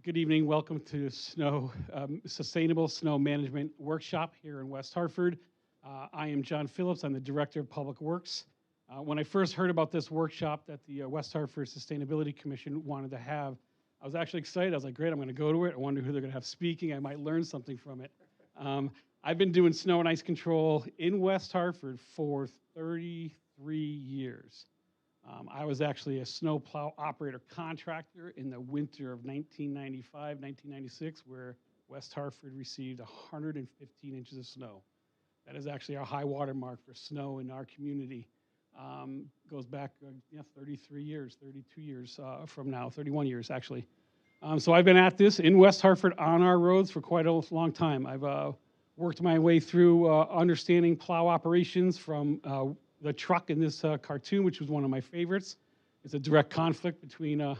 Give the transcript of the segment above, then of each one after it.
Good evening. Welcome to Sustainable Snow Management Workshop here in West Hartford. I am John Phillips. I'm the Director of Public Works. When I first heard about this workshop that the West Hartford Sustainability Commission wanted to have, I was actually excited. I was like, great, I'm going to go to it. I wonder who they're going to have speaking. I might learn something from it. I've been doing snow and ice control in West Hartford for 33 years. I was actually a snowplow operator contractor in the winter of 1995, 1996, where West Hartford received 115 inches of snow. That is actually our high water mark for snow in our community. Goes back 33 years, 32 years from now, 31 years actually. So I've been at this in West Hartford on our roads for quite a long time. I've worked my way through understanding plow operations from the truck in this cartoon, which was one of my favorites. It's a direct conflict between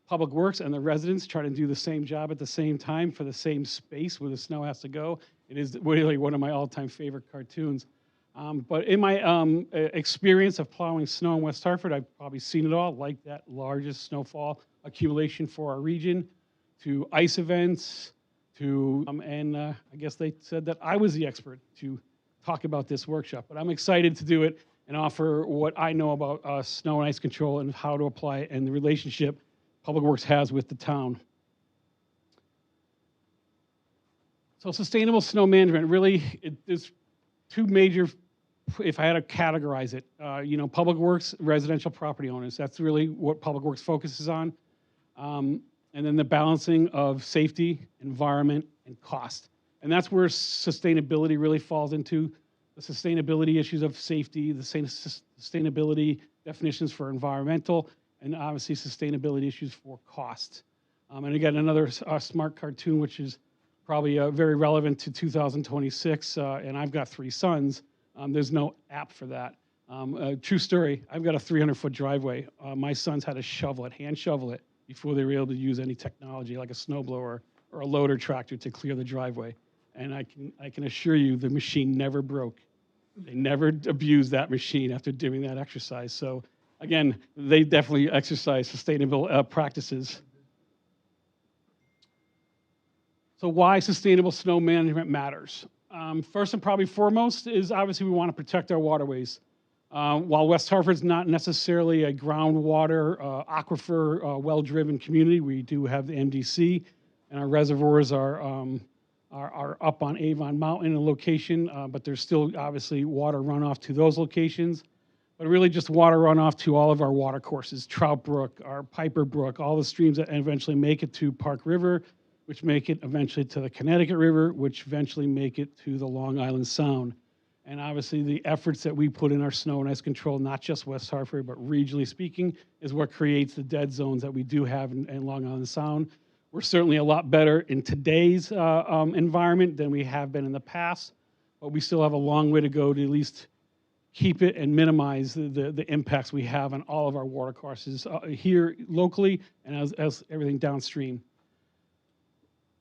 Public Works and the residents trying to do the same job at the same time for the same space where the snow has to go. It is really one of my all-time favorite cartoons. But in my experience of plowing snow in West Hartford, I've probably seen it all, like that largest snowfall accumulation for our region, to ice events, to, I guess they said that I was the expert to talk about this workshop, but I'm excited to do it and offer what I know about snow and ice control and how to apply it and the relationship Public Works has with the town. So sustainable snow management, really, there's two major, if I had to categorize it, Public Works, residential property owners. That's really what Public Works focuses on. And then the balancing of safety, environment, and cost. And that's where sustainability really falls into the sustainability issues of safety, the sustainability definitions for environmental, and obviously sustainability issues for cost. And again, another smart cartoon, which is probably very relevant to 2026, and I've got 3 sons. There's no app for that. True story, I've got a 300-foot driveway. My sons had to shovel it, hand shovel it, before they were able to use any technology like a snowblower or a loader tractor to clear the driveway. And I can assure you the machine never broke. They never abused that machine after doing that exercise. So again, they definitely exercise sustainable practices. So why sustainable snow management matters? First and probably foremost is obviously we want to protect our waterways. While West Hartford's not necessarily a groundwater, aquifer, well-driven community, we do have the MDC, and our reservoirs are up on Avon Mountain in location, but there's still obviously water runoff to those locations, but really just water runoff to all of our water courses, Trout Brook, our Piper Brook, all the streams that eventually make it to Park River, which make it eventually to the Connecticut River, which eventually make it to the Long Island Sound. And obviously the efforts that we put in our snow and ice control, not just West Hartford, but regionally speaking, is what creates the dead zones that we do have in Long Island Sound. We're certainly a lot better in today's environment than we have been in the past, but we still have a long way to go to at least keep it and minimize the impacts we have on all of our water courses here locally and as everything downstream.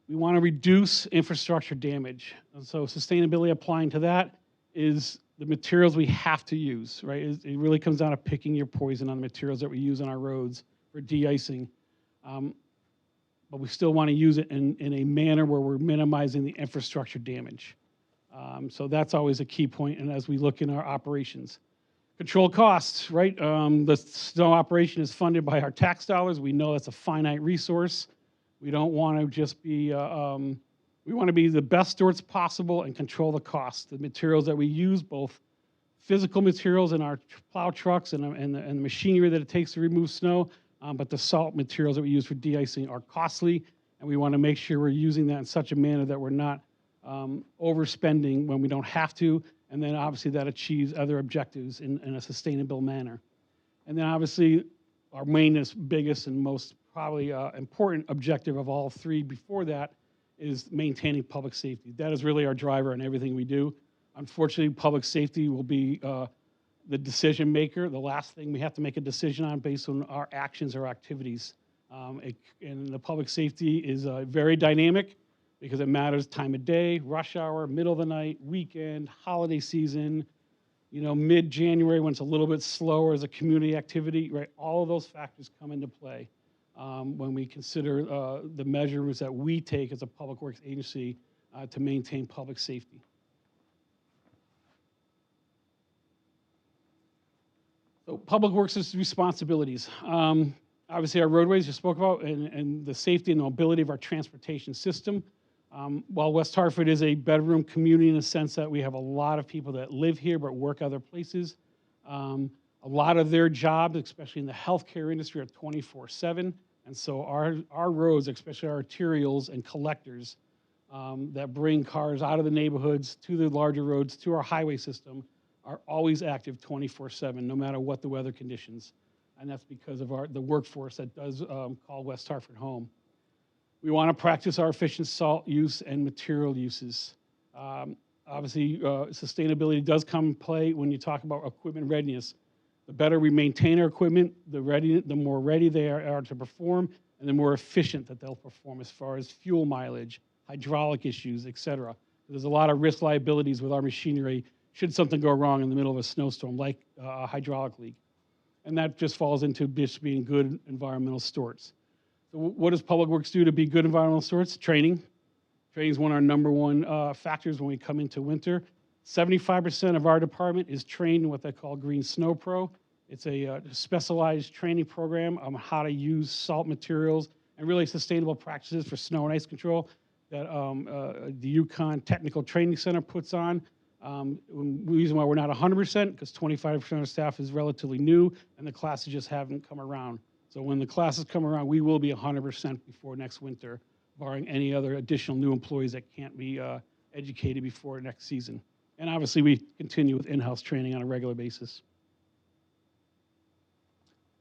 We want to reduce infrastructure damage. And so sustainability applying to that is the materials we have to use, right? It really comes down to picking your poison on the materials that we use on our roads for de-icing. But we still want to use it in a manner where we're minimizing the infrastructure damage. So that's always a key point, and as we look in our operations. Control costs, right? The snow operation is funded by our tax dollars. We know that's a finite resource. We don't want to just be, we want to be the best stewards possible and control the costs. The materials that we use, both physical materials in our plow trucks and the machinery that it takes to remove snow, but the salt materials that we use for de-icing are costly, and we want to make sure we're using that in such a manner that we're not overspending when we don't have to, and then obviously that achieves other objectives in a sustainable manner. And then obviously our mainest, biggest, and most probably important objective of all 3 before that is maintaining public safety. That is really our driver in everything we do. Unfortunately, public safety will be the decision maker, the last thing we have to make a decision on based on our actions or activities. And the public safety is very dynamic because it matters time of day, rush hour, middle of the night, weekend, holiday season, mid-January when it's a little bit slower as a community activity, right? All of those factors come into play. when we consider the measures that we take as a public works agency to maintain public safety. So public works' responsibilities. Obviously, our roadways you spoke about, and the safety and the mobility of our transportation system. While West Hartford is a bedroom community in the sense that we have a lot of people that live here but work other places, a lot of their jobs, especially in the healthcare industry, are 24/7. And so our roads, especially our arterials and collectors that bring cars out of the neighborhoods to the larger roads, to our highway system, are always active 24/7, no matter what the weather conditions. And that's because of the workforce that does call West Hartford home. We want to practice our efficient salt use and material uses. Obviously, sustainability does come in play when you talk about equipment readiness. The better we maintain our equipment, the more ready they are to perform, and the more efficient that they'll perform as far as fuel mileage, hydraulic issues, et cetera. There's a lot of risk liabilities with our machinery should something go wrong in the middle of a snowstorm, like a hydraulic leak. And that just falls into just being good environmental stewards. So what does Public Works do to be good environmental stewards? Training. Training is one of our number one factors when we come into winter. 75% of our department is trained in what they call Green Snow Pro. It's a specialized training program on how to use salt materials and really sustainable practices for snow and ice control that the Yukon Technical Training Center puts on. The reason why we're not 100%, because 25% of staff is relatively new, and the classes just haven't come around. So when the classes come around, we will be 100% before next winter, barring any other additional new employees that can't be educated before next season. And obviously, we continue with in-house training on a regular basis.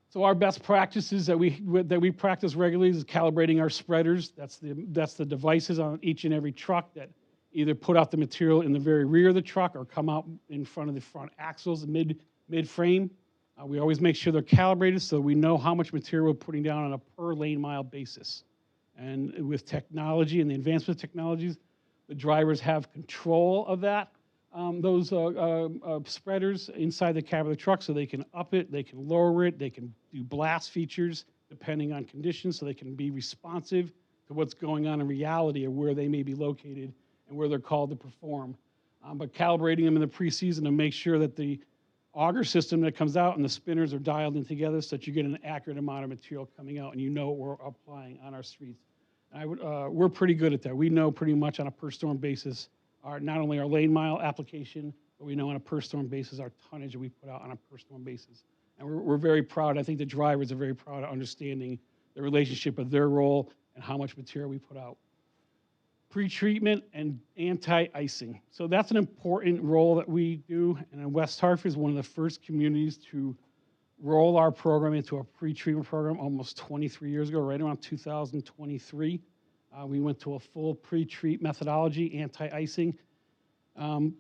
So our best practices that we practice regularly is calibrating our spreaders. That's the devices on each and every truck that either put out the material in the very rear of the truck or come out in front of the front axles, mid-frame. We always make sure they're calibrated so we know how much material we're putting down on a per lane mile basis. And with technology and the advancement of technologies, the drivers have control of that, those spreaders inside the cab of the truck, so they can up it, they can lower it, they can do blast features depending on conditions, so they can be responsive to what's going on in reality or where they may be located and where they're called to perform. But calibrating them in the preseason to make sure that the auger system that comes out and the spinners are dialed in together so that you get an accurate amount of material coming out and you know what we're applying on our streets. We're pretty good at that. We know pretty much on a per storm basis not only our lane mile application, but we know on a per storm basis our tonnage that we put out on a per storm basis. And we're very proud. I think the drivers are very proud of understanding the relationship of their role and how much material we put out. Pre-treatment and anti-icing. So that's an important role that we do. And West Hartford is one of the first communities to roll our program into a pre-treatment program almost 23 years ago, right around 2023. We went to a full pre-treat methodology, anti-icing.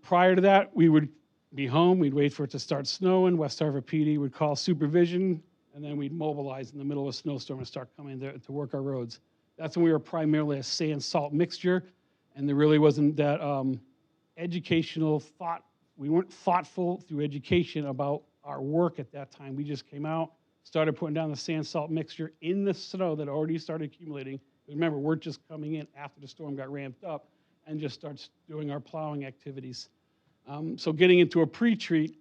Prior to that, we would be home. We'd wait for it to start snowing. West Hartford PD would call supervision, and then we'd mobilize in the middle of a snowstorm and start coming to work our roads. That's when we were primarily a sand-salt mixture, and there really wasn't that educational thought. We weren't thoughtful through education about our work at that time. We just came out, started putting down the sand-salt mixture in the snow that already started accumulating. Remember, we're just coming in after the storm got ramped up and just starts doing our plowing activities. So getting into a pre-treat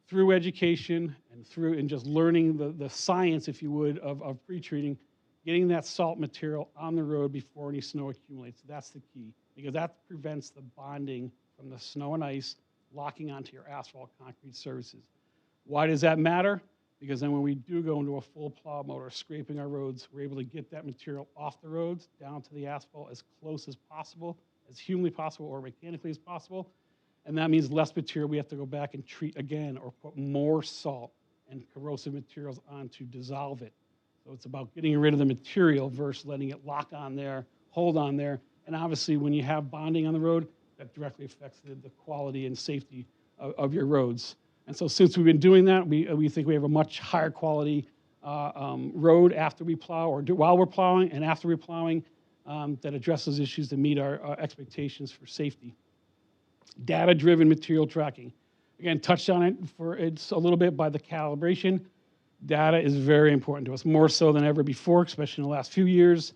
through education and just learning the science, if you would, of pre-treating, getting that salt material on the road before any snow accumulates. That's the key, because that prevents the bonding from the snow and ice locking onto your asphalt concrete surfaces. Why does that matter? Because then when we do go into a full plow mode or scraping our roads, we're able to get that material off the roads, down to the asphalt as close as possible, as humanly possible or mechanically as possible. And that means less material we have to go back and treat again or put more salt and corrosive materials on to dissolve it. So it's about getting rid of the material versus letting it lock on there, hold on there. And obviously when you have bonding on the road, that directly affects the quality and safety of your roads. And so since we've been doing that, we think we have a much higher quality road after we plow or while we're plowing and after we're plowing that addresses issues to meet our expectations for safety. Data-driven material tracking. Again, touched on it a little bit by the calibration. Data is very important to us, more so than ever before, especially in the last few years.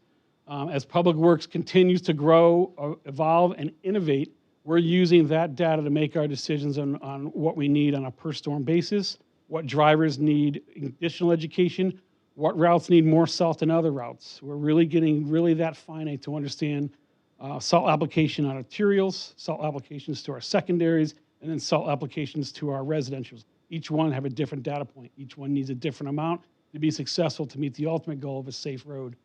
As Public Works continues to grow, evolve, and innovate, we're using that data to make our decisions on what we need on a per storm basis, what drivers need additional education, what routes need more salt than other routes. We're really getting really that finite to understand salt application on arterials, salt applications to our secondaries, and then salt applications to our residentials. Each one have a different data point. Each one needs a different amount to be successful to meet the ultimate goal of a safe road.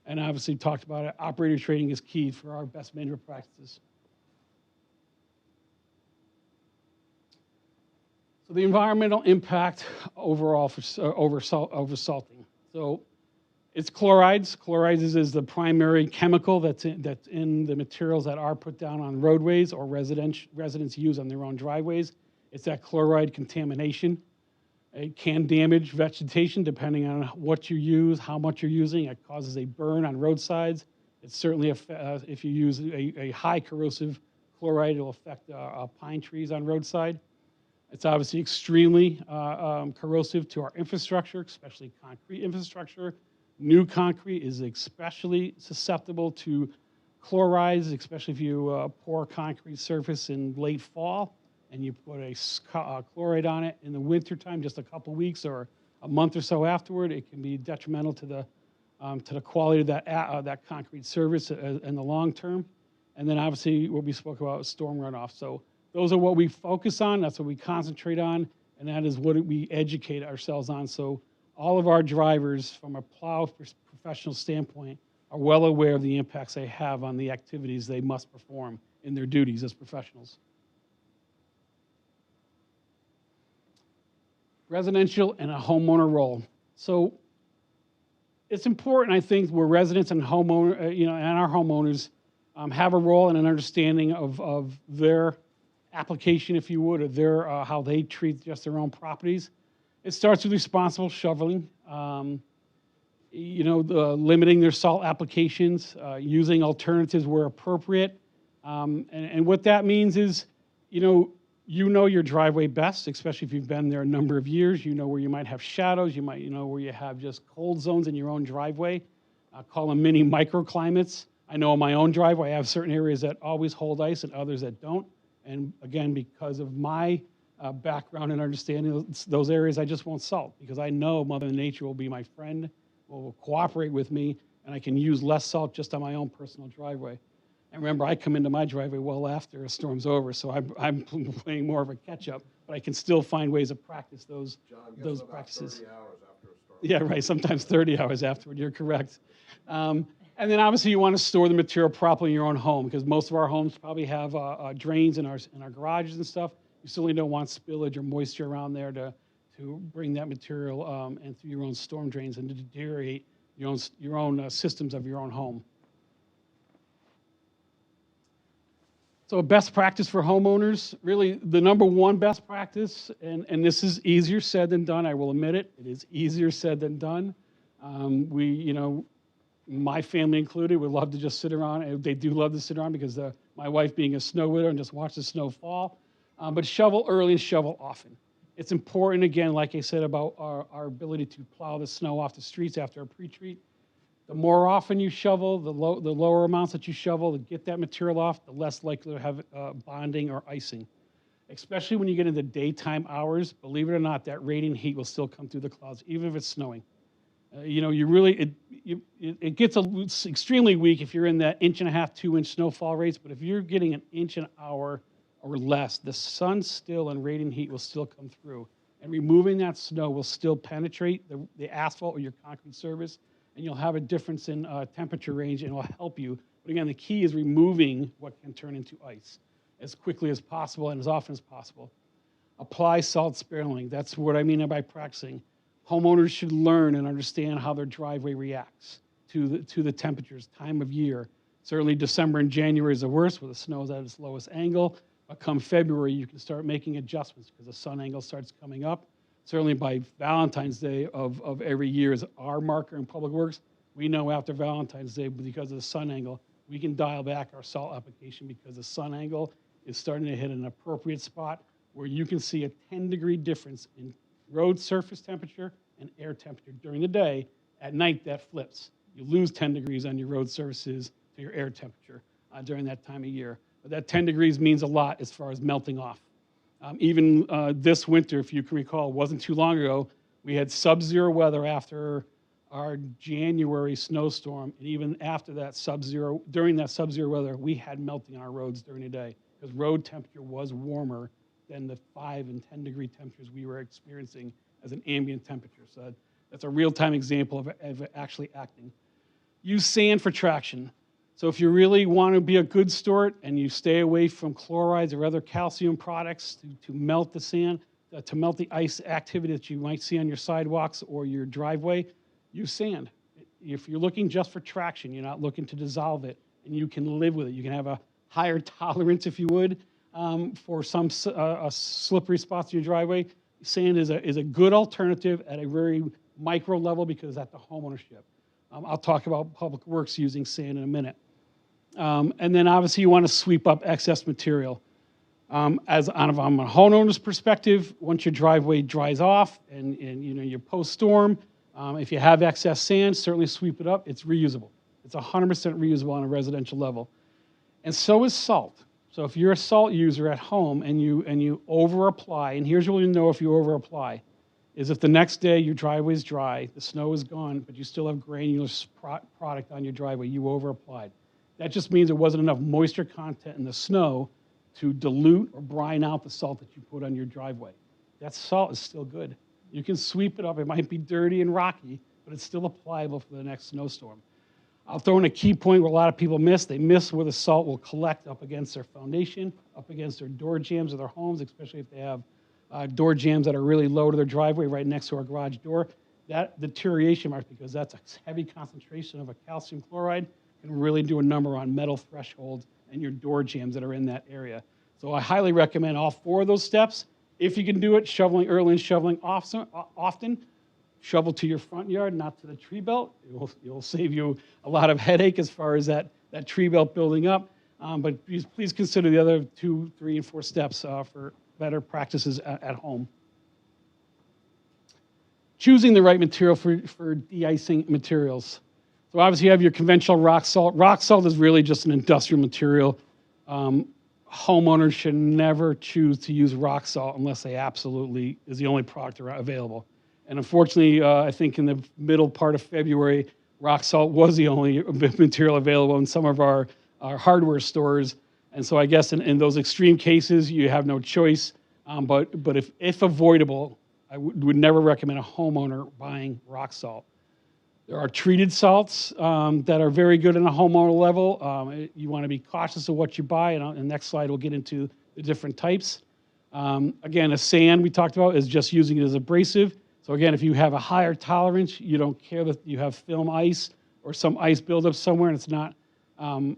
And obviously talked about it, operator training is key for our best management practices. So the environmental impact overall for oversalting. So it's chlorides. Chlorides is the primary chemical that's in the materials that are put down on roadways or residents use on their own driveways. It's that chloride contamination. It can damage vegetation depending on what you use, how much you're using. It causes a burn on roadsides. It's certainly, if you use a high corrosive chloride, it'll affect pine trees on roadside. It's obviously extremely corrosive to our infrastructure, especially concrete infrastructure. New concrete is especially susceptible to chlorides, especially if you pour a concrete surface in late fall and you put a chloride on it in the wintertime, just a couple weeks or a month or so afterward. It can be detrimental to the quality of that concrete surface in the long term. And then obviously what we spoke about is storm runoff. So those are what we focus on. That's what we concentrate on, and that is what we educate ourselves on. So all of our drivers, from a plow professional standpoint, are well aware of the impacts they have on the activities they must perform in their duties as professionals. Residential and a homeowner role. So it's important, I think, where residents and homeowner, and our homeowners have a role and an understanding of their application, if you would, or their how they treat just their own properties. It starts with responsible shoveling, limiting their salt applications, using alternatives where appropriate. And what that means is, you know your driveway best, especially if you've been there a number of years. You know where you might have shadows. You might know where you have just cold zones in your own driveway. Call them mini microclimates. I know in my own driveway, I have certain areas that always hold ice and others that don't. And again, because of my background and understanding those areas, I just won't salt because I know Mother Nature will be my friend, will cooperate with me, and I can use less salt just on my own personal driveway. And remember, I come into my driveway well after a storm's over, so I'm playing more of a catch-up, but I can still find ways of practice those practices. 30 hours after a storm. Yeah, right, sometimes 30 hours afterward, you're correct. And then obviously you want to store the material properly in your own home because most of our homes probably have drains in our garages and stuff. You certainly don't want spillage or moisture around there to bring that material into your own storm drains and to deteriorate your own systems of your own home. So a best practice for homeowners, really the number one best practice, and this is easier said than done, I will admit it. It is easier said than done. My family included, would love to just sit around. They do love to sit around because my wife being a snow widow and just watch the snow fall. But shovel early and shovel often. It's important, again, like I said, about our ability to plow the snow off the streets after a pre-treat. The more often you shovel, the lower amounts that you shovel to get that material off, the less likely to have bonding or icing. Especially when you get into daytime hours, believe it or not, that radiant heat will still come through the clouds, even if it's snowing. It gets extremely weak if you're in that 1.5 to 2-inch snowfall rates, but if you're getting an inch an hour or less, the sun still and radiant heat will still come through. And removing that snow will still penetrate the asphalt or your concrete surface, and you'll have a difference in temperature range, and it will help you. But again, the key is removing what can turn into ice as quickly as possible and as often as possible. Apply salt sparingly. That's what I mean by practicing. Homeowners should learn and understand how their driveway reacts to the temperatures, time of year. Certainly December and January is the worst where the snow is at its lowest angle. But come February, you can start making adjustments because the sun angle starts coming up. Certainly by Valentine's Day of every year is our marker in Public Works. We know after Valentine's Day, because of the sun angle, we can dial back our salt application because the sun angle is starting to hit an appropriate spot where you can see a 10-degree difference in road surface temperature and air temperature during the day. At night, that flips. You lose 10 degrees on your road surfaces to your air temperature during that time of year. But that 10 degrees means a lot as far as melting off. Even this winter, if you can recall, wasn't too long ago, we had sub-zero weather after our January snowstorm, and even after that sub-zero, during that sub-zero weather, we had melting on our roads during the day because road temperature was warmer than the 5 and 10 degree temperatures we were experiencing as an ambient temperature. So that's a real-time example of actually acting. Use sand for traction. So if you really want to be a good steward and you stay away from chlorides or other calcium products to melt the sand, to melt the ice activity that you might see on your sidewalks or your driveway, use sand. If you're looking just for traction, you're not looking to dissolve it, and you can live with it. You can have a higher tolerance, if you would, for some slippery spots in your driveway. Sand is a good alternative at a very micro level because at the homeownership. I'll talk about public works using sand in a minute. And then obviously you want to sweep up excess material. As on a homeowner's perspective, once your driveway dries off and you know you're post-storm, if you have excess sand, certainly sweep it up. It's reusable. It's 100% reusable on a residential level. And so is salt. So if you're a salt user at home and you over-apply, and here's where you know if you over-apply, is if the next day your driveway is dry, the snow is gone, but you still have granular product on your driveway, you over-applied. That just means there wasn't enough moisture content in the snow to dilute or brine out the salt that you put on your driveway. That salt is still good. You can sweep it up. It might be dirty and rocky, but it's still applicable for the next snowstorm. I'll throw in a key point where a lot of people miss. They miss where the salt will collect up against their foundation, up against their door jambs of their homes, especially if they have door jambs that are really low to their driveway right next to our garage door. That deterioration mark, because that's a heavy concentration of a calcium chloride, can really do a number on metal thresholds and your door jambs that are in that area. So I highly recommend all 4 of those steps. If you can do it, shoveling early and shoveling often. Shovel to your front yard, not to the tree belt. It'll save you a lot of headache as far as that tree belt building up. But please consider the other 2, 3, and 4 steps for better practices at home. Choosing the right material for de-icing materials. So obviously you have your conventional rock salt. Rock salt is really just an industrial material. Homeowners should never choose to use rock salt unless they absolutely is the only product available. And unfortunately, I think in the middle part of February, rock salt was the only material available in some of our hardware stores. And so I guess in those extreme cases, you have no choice. But if avoidable, I would never recommend a homeowner buying rock salt. There are treated salts that are very good on a homeowner level. You want to be cautious of what you buy, and the next slide will get into the different types. Again, a sand we talked about is just using it as abrasive. So again, if you have a higher tolerance, you don't care that you have film ice or some ice buildup somewhere and it's not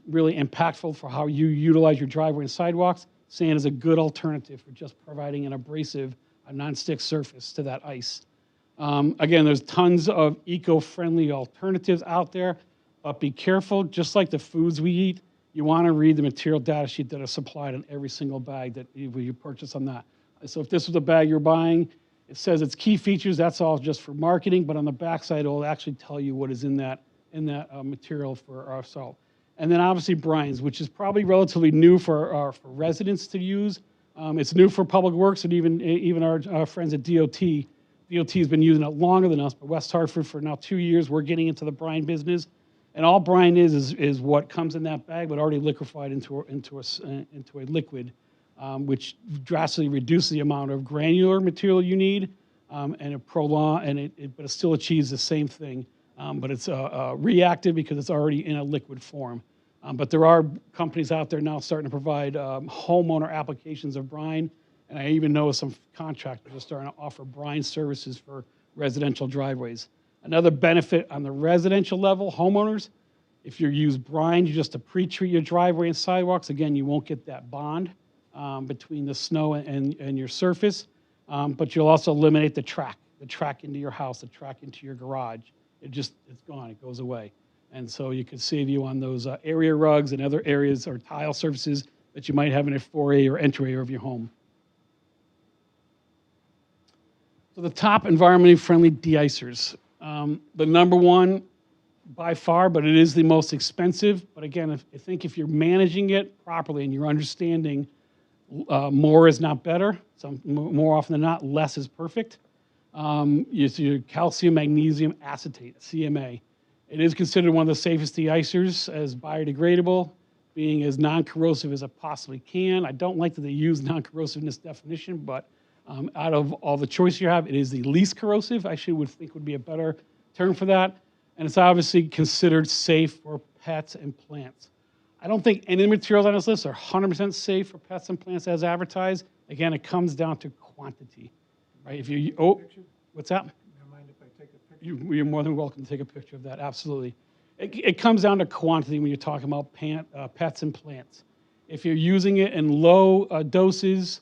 really impactful for how you utilize your driveway and sidewalks, sand is a good alternative for just providing an abrasive, a non-stick surface to that ice. Again, there's tons of eco-friendly alternatives out there, but be careful, just like the foods we eat, you want to read the material data sheet that is supplied on every single bag that you purchase on that. So if this was a bag you're buying, it says its key features, that's all just for marketing, but on the backside, it will actually tell you what is in that material for our salt. And then obviously brines, which is probably relatively new for residents to use. It's new for public works and even our friends at DOT. DOT has been using it longer than us, but West Hartford for now 2 years, we're getting into the brine business. And all brine is what comes in that bag, but already liquefied into a liquid, which drastically reduces the amount of granular material you need, and but it still achieves the same thing. But it's reactive because it's already in a liquid form. But there are companies out there now starting to provide homeowner applications of brine, and I even know some contractors are starting to offer brine services for residential driveways. Another benefit on the residential level, homeowners, if you use brine just to pre-treat your driveway and sidewalks, again, you won't get that bond between the snow and your surface, but you'll also eliminate the track into your house, the track into your garage. It's gone, it goes away. And so you can save you on those area rugs and other areas or tile surfaces that you might have in a foyer or entry area of your home. So the top environmentally friendly de-icers. The number one by far, but it is the most expensive. But again, I think if you're managing it properly and you're understanding more is not better, more often than not, less is perfect. It's your calcium magnesium acetate, CMA. It is considered one of the safest de-icers as biodegradable, being as non-corrosive as it possibly can. I don't like that they use non-corrosive in this definition, but out of all the choice you have, it is the least corrosive. I would think would be a better term for that. And it's obviously considered safe for pets and plants. I don't think any of the materials on this list are 100% safe for pets and plants as advertised. Again, it comes down to quantity, right? If you, what's that? Mind if I take a picture? You're more than welcome to take a picture of that, absolutely. It comes down to quantity when you're talking about pets and plants. If you're using it in low doses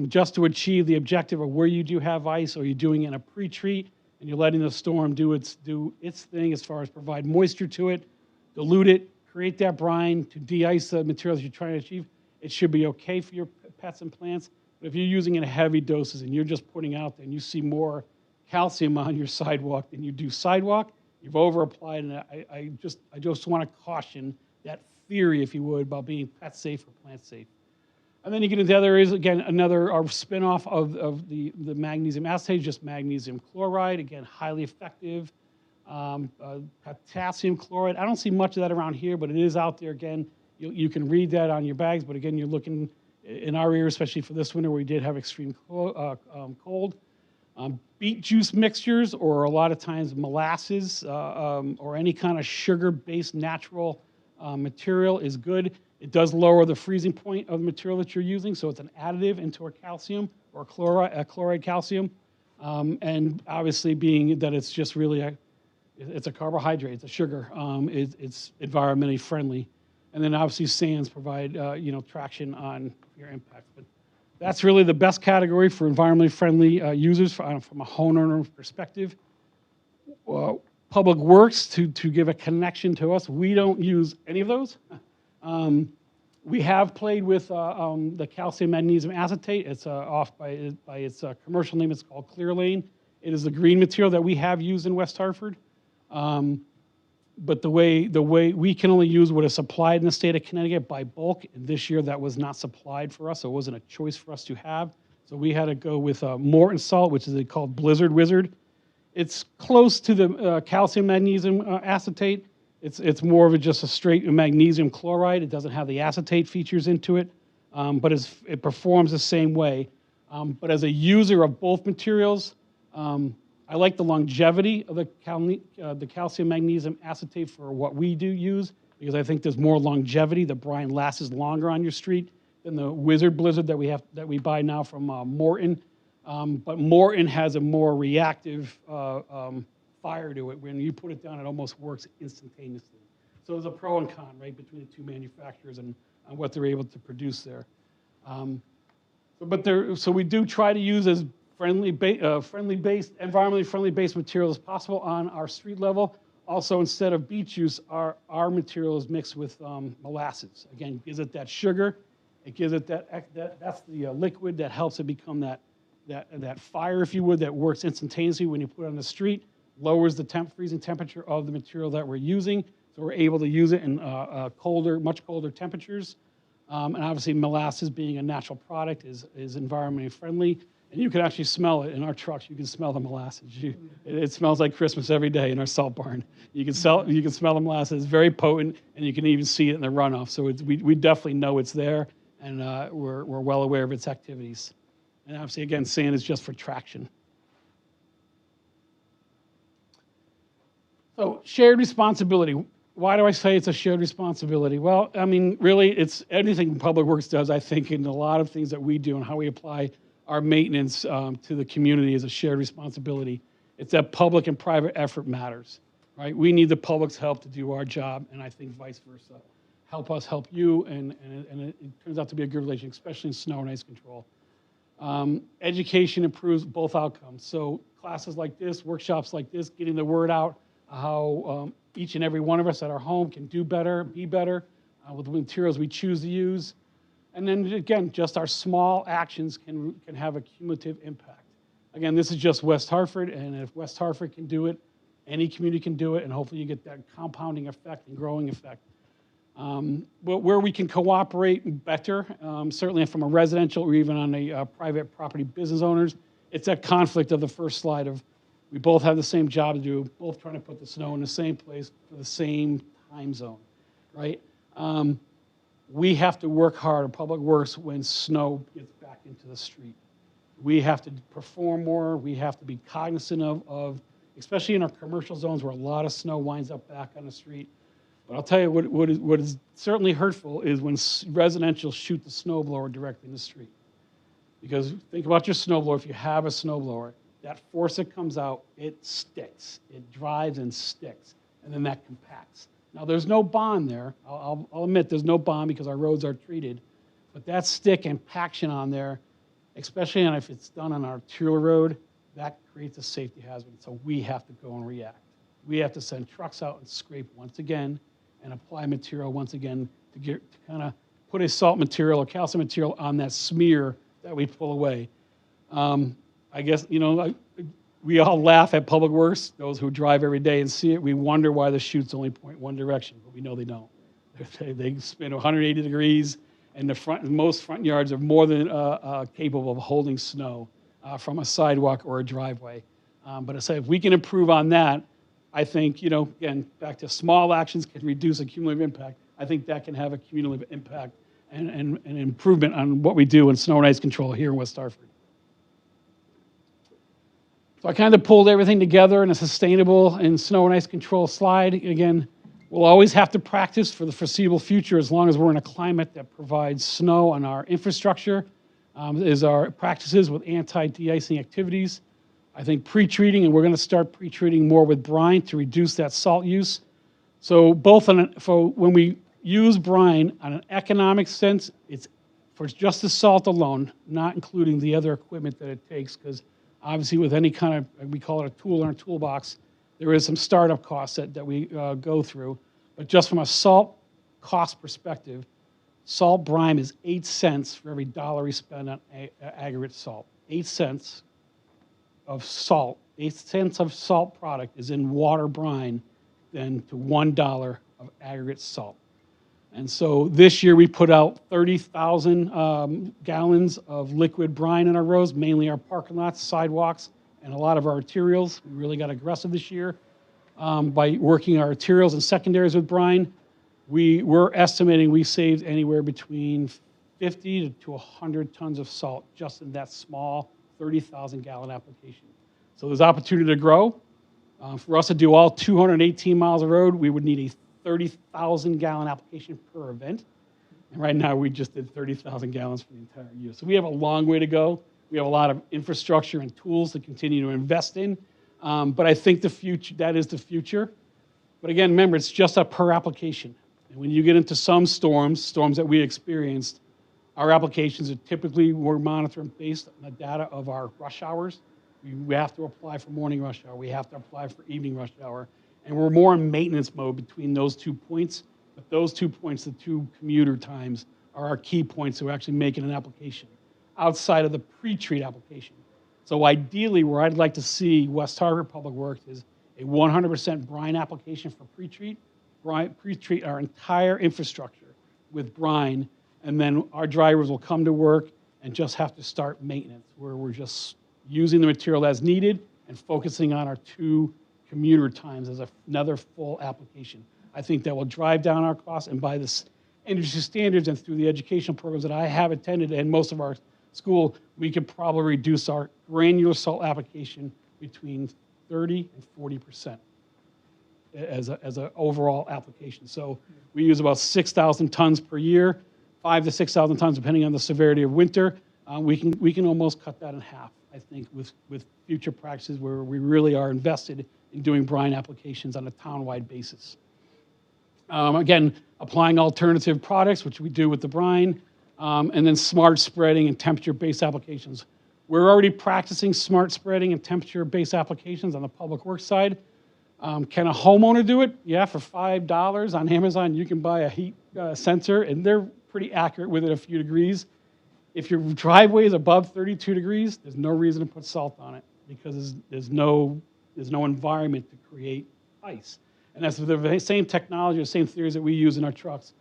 just to achieve the objective of where you do have ice, or you're doing it in a pre-treat and you're letting the storm do its thing as far as provide moisture to it, dilute it, create that brine to de-ice the materials you're trying to achieve, it should be okay for your pets and plants. But if you're using it in heavy doses and you're just putting out there and you see more calcium on your sidewalk than you do sidewalk, you've over-applied, and I just want to caution that theory, if you would, about being pet safe or plant safe. And then you get into other areas, again, another spin-off of the magnesium acetate, just magnesium chloride, again, highly effective. Potassium chloride, I don't see much of that around here, but it is out there. Again, you can read that on your bags, but again, you're looking in our area, especially for this winter where we did have extreme cold. Beet juice mixtures, or a lot of times molasses, or any kind of sugar-based natural material is good. It does lower the freezing point of the material that you're using, so it's an additive into a calcium or chloride calcium. And obviously, being that it's just really it's a carbohydrate, it's a sugar. It's environmentally friendly, and then obviously sands provide traction on your impact. But that's really the best category for environmentally friendly users from a homeowner perspective. Public Works, to give a connection to us, we don't use any of those. We have played with the calcium magnesium acetate. It's off by its commercial name. It's called Clear Lane. It is the green material that we have used in West Hartford. But the way we can only use what is supplied in the state of Connecticut by bulk, and this year that was not supplied for us, so it wasn't a choice for us to have. So we had to go with Morton salt, which is called Blizzard Wizard. It's close to the calcium magnesium acetate. It's more of just a straight magnesium chloride. It doesn't have the acetate features into it, but it performs the same way. But as a user of both materials, I like the longevity of the calcium magnesium acetate for what we do use, because I think there's more longevity. The brine lasts longer on your street than the Wizard Blizzard that we buy now from Morton. But Morton has a more reactive fire to it. When you put it down, it almost works instantaneously. So there's a pro and con, right, between the two manufacturers and what they're able to produce there. So we do try to use as environmentally friendly based material as possible on our street level. Also, instead of beet juice, our material is mixed with molasses. Again, it gives it that sugar. It gives it that's the liquid that helps it become that fire, if you would, that works instantaneously when you put it on the street, lowers the freezing temperature of the material that we're using, so we're able to use it in much colder temperatures. And obviously, molasses being a natural product is environmentally friendly, and you can actually smell it in our trucks. You can smell the molasses. It smells like Christmas every day in our salt barn. You can smell the molasses. It's very potent, and you can even see it in the runoff. So we definitely know it's there, and we're well aware of its activities. And obviously, again, sand is just for traction. So shared responsibility. Why do I say it's a shared responsibility? Well, I mean, really, it's anything Public Works does, I think, and a lot of things that we do and how we apply our maintenance to the community is a shared responsibility. It's that public and private effort matters, right? We need the public's help to do our job, and I think vice versa. Help us help you, and it turns out to be a good relationship, especially in snow and ice control. Education improves both outcomes. So classes like this, workshops like this, getting the word out, how each and every one of us at our home can do better, be better with the materials we choose to use. And then again, just our small actions can have a cumulative impact. again, this is just West Hartford, and if West Hartford can do it, any community can do it, and hopefully you get that compounding effect and growing effect. But where we can cooperate better, certainly from a residential or even on a private property business owners, it's that conflict of the first slide of we both have the same job to do, both trying to put the snow in the same place for the same time zone, right? We have to work hard in public works when snow gets back into the street. We have to perform more. We have to be cognizant of especially in our commercial zones where a lot of snow winds up back on the street. But I'll tell you what is certainly hurtful is when residential shoot the snow blower directly in the street. Because think about your snow blower. If you have a snow blower, that force that comes out, it sticks. It drives and sticks, and then that compacts. Now, there's no bond there. I'll admit there's no bond because our roads are treated. But that stick and paction on there, especially if it's done on an arterial road, that creates a safety hazard. So we have to go and react. We have to send trucks out and scrape once again and apply material once again to kind of put a salt material or calcium material on that smear that we pull away. I guess, we all laugh at public works, those who drive every day and see it. We wonder why the chutes only point one direction, but we know they don't. They spin 180 degrees, and most front yards are more than capable of holding snow from a sidewalk or a driveway. But I say if we can improve on that, I think, again, back to small actions can reduce a cumulative impact. I think that can have a cumulative impact and an improvement on what we do in snow and ice control here in West Hartford. So I kind of pulled everything together in a sustainable and snow and ice control slide. Again, we'll always have to practice for the foreseeable future as long as we're in a climate that provides snow on our infrastructure, is our practices with anti-de-icing activities. I think pre-treating, and we're going to start pre-treating more with brine to reduce that salt use. So when we use brine on an economic sense, it's for just the salt alone, not including the other equipment that it takes, because obviously with any kind of, we call it a tool in our toolbox, there is some startup costs that we go through. But just from a salt cost perspective, salt brine is 8 cents for every dollar we spend on aggregate salt. 8 cents of salt, 8 cents of salt product is in water brine than to $1 of aggregate salt. And so this year we put out 30,000 gallons of liquid brine in our roads, mainly our parking lots, sidewalks, and a lot of our arterials. We really got aggressive this year by working our arterials and secondaries with brine. We're estimating we saved anywhere between 50 to 100 tons of salt just in that small 30,000 gallon application. So there's opportunity to grow. For us to do all 218 miles of road, we would need a 30,000 gallon application per event. And right now we just did 30,000 gallons for the entire year. So we have a long way to go. We have a lot of infrastructure and tools to continue to invest in. But I think that is the future. But again, remember, it's just a per application. And when you get into some storms that we experienced, our applications are typically, we're monitoring based on the data of our rush hours. We have to apply for morning rush hour. We have to apply for evening rush hour. And we're more in maintenance mode between those 2 points. But those 2 points, the 2 commuter times, are our key points to actually making an application outside of the pre-treat application. So ideally, where I'd like to see West Hartford Public Works is a 100% brine application for pre-treat. Pre-treat our entire infrastructure with brine, and then our drivers will come to work and just have to start maintenance, where we're just using the material as needed and focusing on our 2 commuter times as another full application. I think that will drive down our costs, and by this industry standards and through the educational programs that I have attended and most of our school, we could probably reduce our granular salt application between 30 and 40% as an overall application. So we use about 6,000 tons per year, 5,000 to 6,000 tons depending on the severity of winter. We can almost cut that in half, I think, with future practices where we really are invested in doing brine applications on a town-wide basis. Again, applying alternative products, which we do with the brine, and then smart spreading and temperature-based applications. We're already practicing smart spreading and temperature-based applications on the public works side. Can a homeowner do it? Yeah, for $5 on Amazon, you can buy a heat sensor, and they're pretty accurate within a few degrees. if your driveway is above 32 degrees, there's no reason to put salt on it because there's no environment to create ice. And that's the same technology, the same theories that we use in our trucks.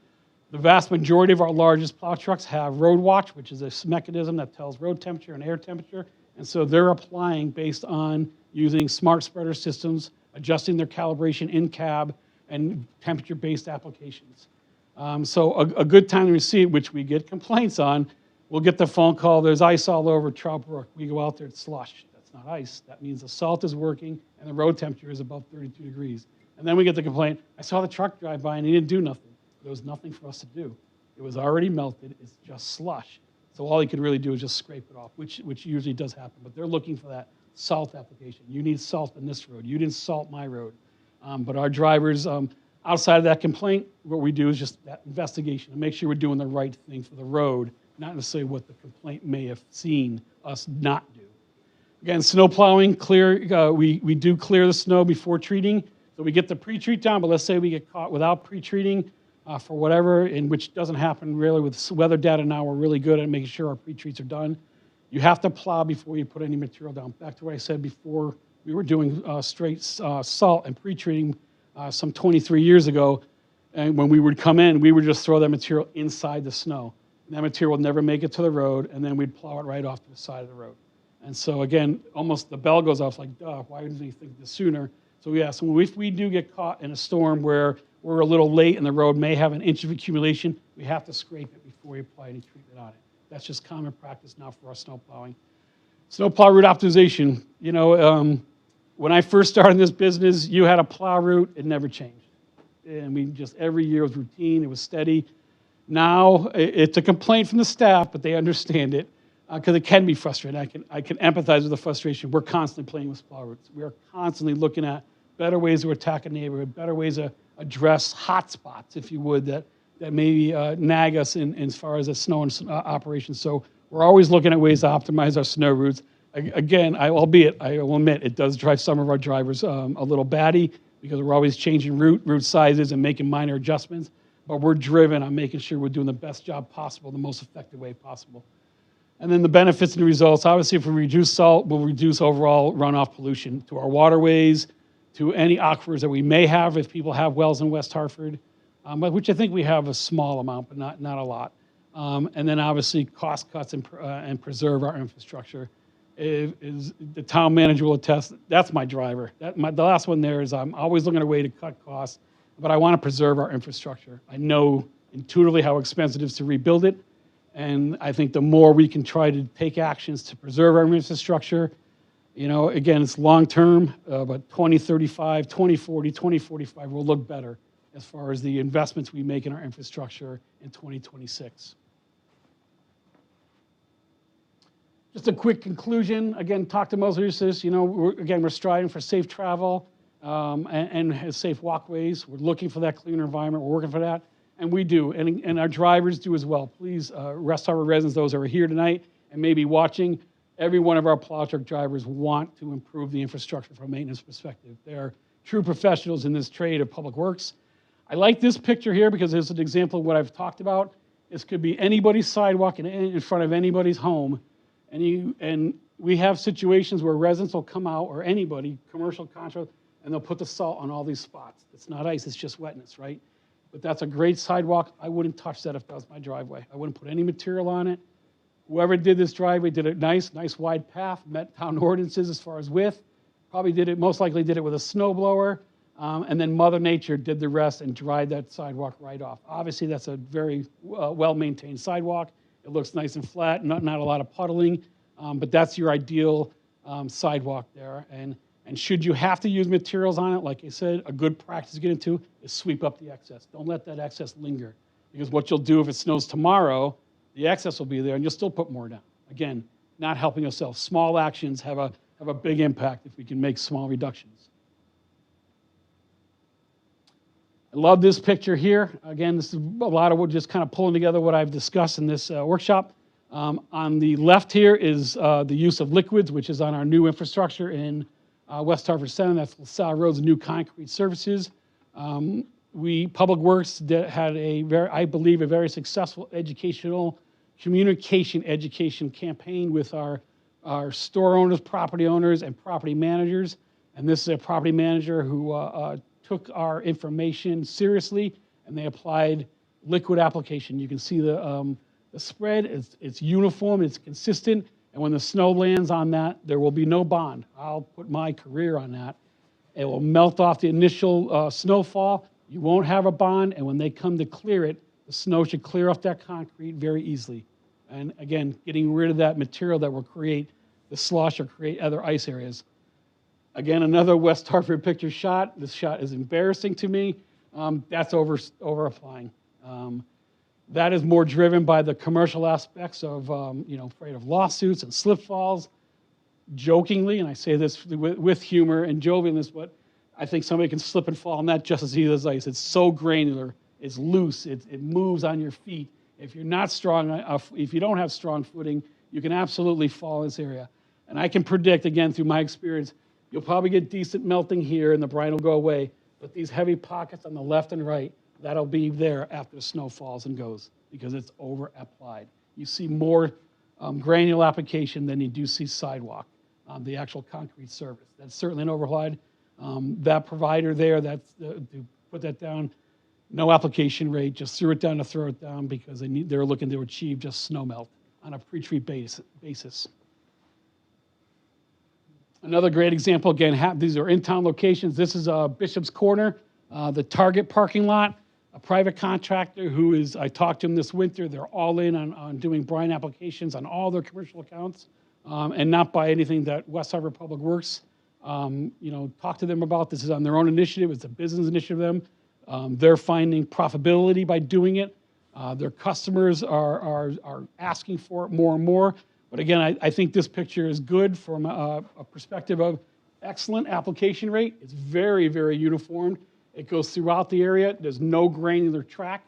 The vast majority of our largest plow trucks have road watch, which is a mechanism that tells road temperature and air temperature. And so they're applying based on using smart spreader systems, adjusting their calibration in cab, and temperature-based applications. So a good time to see it, which we get complaints on, we'll get the phone call, there's ice all over Trout Brook. We go out there, it's slush. That's not ice. That means the salt is working and the road temperature is above 32 degrees. And then we get the complaint, I saw the truck drive by and he didn't do nothing. There was nothing for us to do. It was already melted, it's just slush. So all he could really do is just scrape it off, which usually does happen. But they're looking for that salt application. You need salt in this road. You didn't salt my road. But our drivers, outside of that complaint, what we do is just that investigation and make sure we're doing the right thing for the road, not necessarily what the complaint may have seen us not do. Again, snow plowing, we do clear the snow before treating. So we get the pre-treat down, but let's say we get caught without pre-treating for whatever, in which doesn't happen really with weather data now. We're really good at making sure our pre-treats are done. You have to plow before you put any material down. Back to what I said before, we were doing straight salt and pre-treating some 23 years ago. And when we would come in, we would just throw that material inside the snow. And that material would never make it to the road, and then we'd plow it right off to the side of the road. And so again, almost the bell goes off like, duh, why didn't we think this sooner? So yeah, so if we do get caught in a storm where we're a little late and the road may have an inch of accumulation, we have to scrape it before we apply any treatment on it. That's just common practice now for our snow plowing. Snow plow route optimization. You know, when I first started in this business, you had a plow route, it never changed. And we just, every year was routine, it was steady. Now, it's a complaint from the staff, but they understand it because it can be frustrating. I can empathize with the frustration. We're constantly playing with plow routes. We are constantly looking at better ways to attack a neighborhood, better ways to address hot spots, if you would, that maybe nag us in as far as a snow and operations. So we're always looking at ways to optimize our snow routes. Again, I will admit, it does drive some of our drivers a little batty because we're always changing route sizes and making minor adjustments. But we're driven on making sure we're doing the best job possible, the most effective way possible. And then the benefits and the results. Obviously, if we reduce salt, we'll reduce overall runoff pollution to our waterways, to any aquifers that we may have if people have wells in West Hartford, which I think we have a small amount, but not a lot. And then obviously cost cuts and preserve our infrastructure. Is the town manager will attest, that's my driver. The last one there is I'm always looking at a way to cut costs, but I want to preserve our infrastructure. I know intuitively how expensive it is to rebuild it, and I think the more we can try to take actions to preserve our infrastructure, you know, again, it's long-term, but 2035, 2040, 2045 will look better as far as the investments we make in our infrastructure in 2026. Just a quick conclusion. Again, talk to most of this. You know, we're striving for safe travel and safe walkways. We're looking for that cleaner environment. We're working for that, and we do, and our drivers do as well. Please, West Hartford residents, those who are here tonight and maybe watching, every one of our plow truck drivers want to improve the infrastructure from a maintenance perspective. They are true professionals in this trade of public works. I like this picture here because it's an example of what I've talked about. This could be anybody's sidewalk in front of anybody's home. And we have situations where residents will come out, or anybody, commercial contractor, and they'll put the salt on all these spots. It's not ice, it's just wetness, right? But that's a great sidewalk. I wouldn't touch that if that was my driveway. I wouldn't put any material on it. Whoever did this driveway did it nice wide path, met town ordinances as far as width. Probably most likely did it with a snow blower. And then Mother Nature did the rest and dried that sidewalk right off. Obviously, that's a very well-maintained sidewalk. It looks nice and flat, not a lot of puddling, but that's your ideal sidewalk there. And should you have to use materials on it, like I said, a good practice to get into is sweep up the excess. Don't let that excess linger, because what you'll do if it snows tomorrow, the excess will be there and you'll still put more down. Again, not helping yourself. Small actions have a big impact if we can make small reductions. I love this picture here. Again, this is a lot of just kind of pulling together what I've discussed in this workshop. On the left here is the use of liquids, which is on our new infrastructure in West Hartford Center. That's LaSalle Road's new concrete surfaces. Public Works had I believe, a very successful educational communication education campaign with our store owners, property owners, and property managers. And this is a property manager who took our information seriously, and they applied liquid application. You can see the spread, it's uniform, it's consistent, and when the snow lands on that, there will be no bond. I'll put my career on that. It will melt off the initial snowfall. You won't have a bond, and when they come to clear it, the snow should clear off that concrete very easily. And again, getting rid of that material that will create the slush or create other ice areas. Again, another West Hartford picture shot. This shot is embarrassing to me. That's over applying. That is more driven by the commercial aspects of, afraid of lawsuits and slip falls. Jokingly, and I say this with humor and jovialness, but I think somebody can slip and fall on that just as easy as ice. It's so granular, it's loose, it moves on your feet. If you're not strong, if you don't have strong footing, you can absolutely fall in this area. And I can predict, again, through my experience, you'll probably get decent melting here and the brine will go away, but these heavy pockets on the left and right, that'll be there after the snow falls and goes because it's over applied. You see more granular application than you do see sidewalk on the actual concrete surface. That's certainly an overapplied. That provider there, to put that down, no application rate, just threw it down to throw it down because they're looking to achieve just snow melt on a pre-treat basis. Another great example, again, these are in-town locations. This is Bishop's Corner, the Target parking lot, a private contractor I talked to him this winter. They're all in on doing brine applications on all their commercial accounts and not by anything that West Hartford Public Works, talk to them about. This is on their own initiative. It's a business initiative of them. They're finding profitability by doing it. Their customers are asking for it more and more. But again, I think this picture is good from a perspective of excellent application rate. It's very, very uniform. It goes throughout the area. There's no granular track.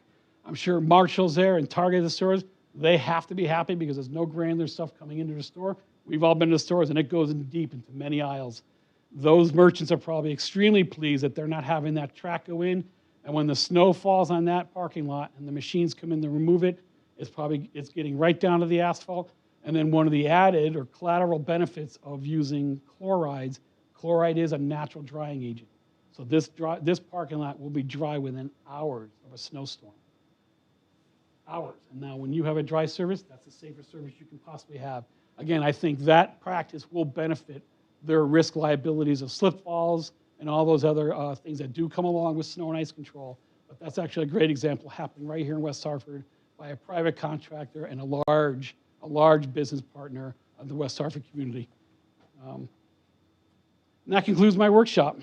I'm sure Marshall's there and Target, the stores, they have to be happy because there's no granular stuff coming into the store. We've all been to the stores, and it goes in deep into many aisles. Those merchants are probably extremely pleased that they're not having that track go in. And when the snow falls on that parking lot and the machines come in to remove it, it's getting right down to the asphalt. And then one of the added or collateral benefits of using chloride is a natural drying agent. So this parking lot will be dry within hours of a snowstorm. Hours. And now when you have a dry service, that's the safest service you can possibly have. Again, I think that practice will benefit their risk liabilities of slip falls and all those other things that do come along with snow and ice control. But that's actually a great example happening right here in West Hartford by a private contractor and a large business partner of the West Hartford community. And that concludes my workshop.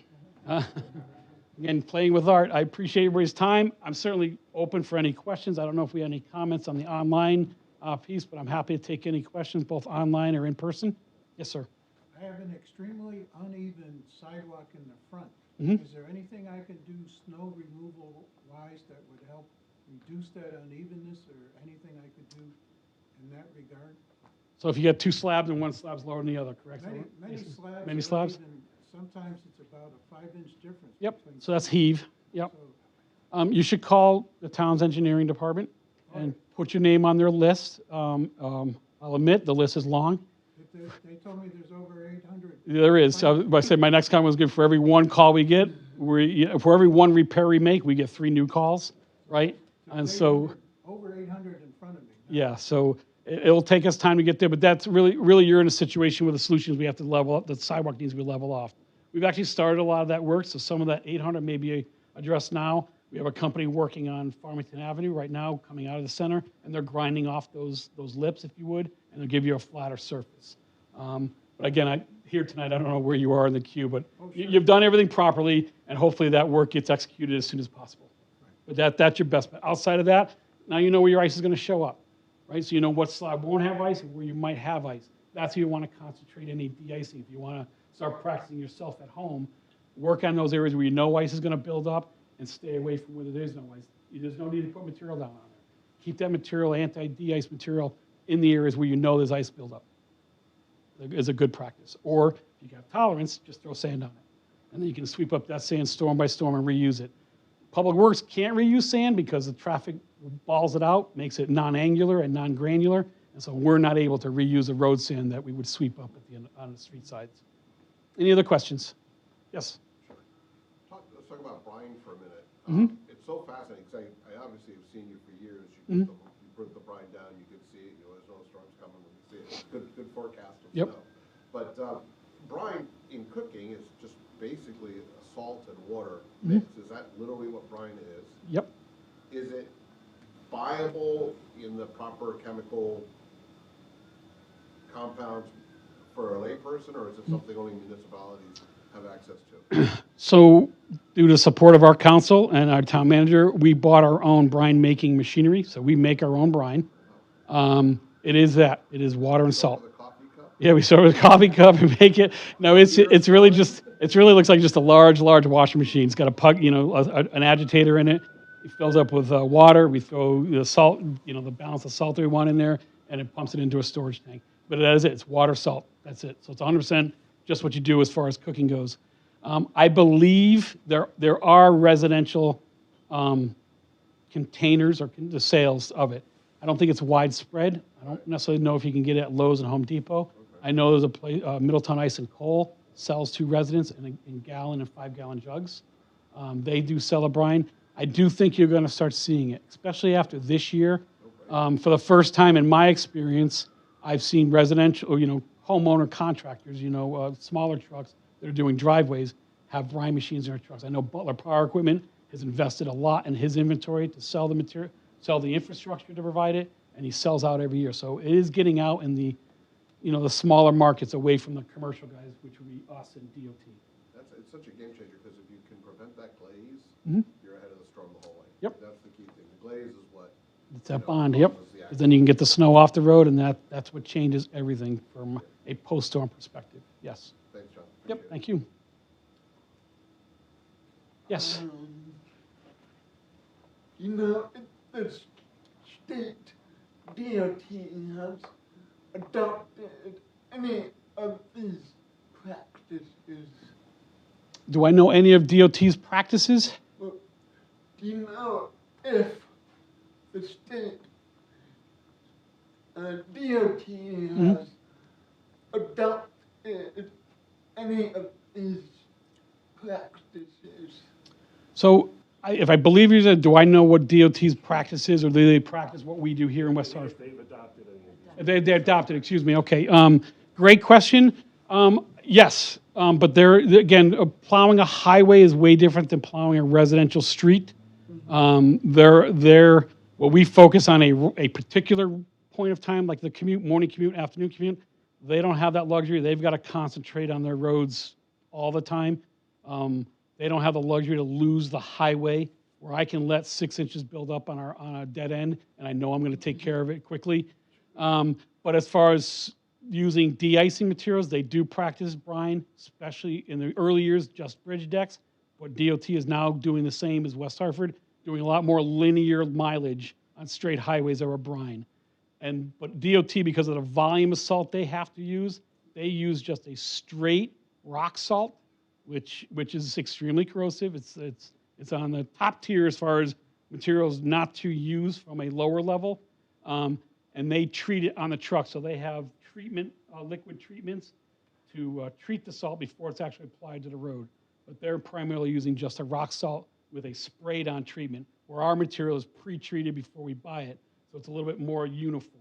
Again, playing with art. I appreciate everybody's time. I'm certainly open for any questions. I don't know if we have any comments on the online piece, but I'm happy to take any questions, both online or in person. Yes, sir. I have an extremely uneven sidewalk in the front. Mm-hmm. Is there anything I can do snow removal wise that would help reduce that unevenness, or anything I could do in that regard? So if you get two slabs and one slab's lower than the other, correct? Many slabs. Many slabs? Sometimes it's about a 5-inch difference. Yep, between so that's heave. Yep. So, You should call the town's engineering department and put your name on their list. I'll admit, the list is long. They told me there's over 800. There is. So I said my next comment was good. For every one call we get, for every one repair we make, we get 3 new calls, right? And so over 800 in front of me. yeah, so it'll take us time to get there, but that's really you're in a situation where the solutions we have to level up, the sidewalk needs to be leveled off. We've actually started a lot of that work, so some of that 800 may be addressed now. We have a company working on Farmington Avenue right now, coming out of the center, and they're grinding off those lips, if you would, and they'll give you a flatter surface. But again, here tonight, I don't know where you are in the queue, but you've done everything properly, and hopefully that work gets executed as soon as possible. But that's your best bet. Outside of that, now you know where your ice is going to show up, right? So you know what slab won't have ice and where you might have ice. That's where you want to concentrate any de-icing. If you want to start practicing yourself at home, work on those areas where you know ice is going to build up and stay away from where there is no ice. There's no need to put material down on it. Keep that material, anti-de-ice material, in the areas where you know there's ice buildup. Is a good practice. Or if you got tolerance, just throw sand on it. And then you can sweep up that sand storm by storm and reuse it. Public Works can't reuse sand because the traffic balls it out, makes it non-angular and non-granular, and so we're not able to reuse the road sand that we would sweep up at the end, on the street sides. Any other questions? Yes? Let's talk about brine for a minute. Mm-hmm. It's so fascinating, because I obviously have seen you for years. Mm-hmm. You put the brine down, you can see it, there's no storms coming, we can see it. It's good forecast of Yep. snow. But brine in cooking is just basically a salt and water mix. Is that literally what brine is? Yep. Is it viable in the proper chemical compounds for a layperson, or is it something only municipalities have access to? So, due to support of our council and our town manager, we bought our own brine making machinery. So we make our own brine. It is water and salt. With a coffee cup? Yeah, we start with a coffee cup and make it. No, it's really looks like just a large washing machine. It's got a plug, an agitator in it. It fills up with water. We throw the salt, the balance of salt that we want in there, and it pumps it into a storage tank. But that is it. It's water, salt. That's it. So it's 100% just what you do as far as cooking goes. I believe there are residential containers or the sales of it. I don't think it's widespread. I don't necessarily know if you can get it at Lowe's and Home Depot. Okay. I know there's a place, Middletown Ice and Coal sells to residents in gallon and 5-gallon jugs. They do sell a brine. I do think you're going to start seeing it, especially after this year. Okay. For the first time in my experience, I've seen residential, homeowner contractors, smaller trucks that are doing driveways have brine machines in their trucks. I know Butler Power Equipment has invested a lot in his inventory to sell the material, sell the infrastructure to provide it, and he sells out every year. So it is getting out in the smaller markets away from the commercial guys, which would be us and DOT. It's such a game changer, because if you can prevent that glaze, you're ahead of the storm the whole way. Yep. That's the key thing. The glaze is what. It's that bond, yep. Because then you can get the snow off the road, and that's what changes everything from a post-storm perspective. Yes. Thanks, John. Yep, thank you. Yes. The state DOT has adopted any of these practices. Do I know any of DOT's practices? Well, do you know if the state DOT has adopted any of these practices? So, if I believe you said, do I know what DOT's practice is, or do they practice what we do here in West Hartford? They've adopted any of these. They adopted, excuse me, okay. Great question. Yes, but plowing a highway is way different than plowing a residential street. What we focus on a particular point of time, like the commute, morning commute, afternoon commute. They don't have that luxury. They've got to concentrate on their roads all the time. They don't have the luxury to lose the highway, where I can let 6 inches build up on a dead end, and I know I'm going to take care of it quickly. But as far as using de-icing materials, they do practice brine, especially in the early years, just bridge decks. But DOT is now doing the same as West Hartford, doing a lot more linear mileage on straight highways over brine. But DOT, because of the volume of salt they have to use, they use just a straight rock salt, which is extremely corrosive. It's on the top tier as far as materials not to use from a lower level, and they treat it on the truck. So they have liquid treatments to treat the salt before it's actually applied to the road. But they're primarily using just a rock salt with a sprayed-on treatment, where our material is pre-treated before we buy it, so it's a little bit more uniform.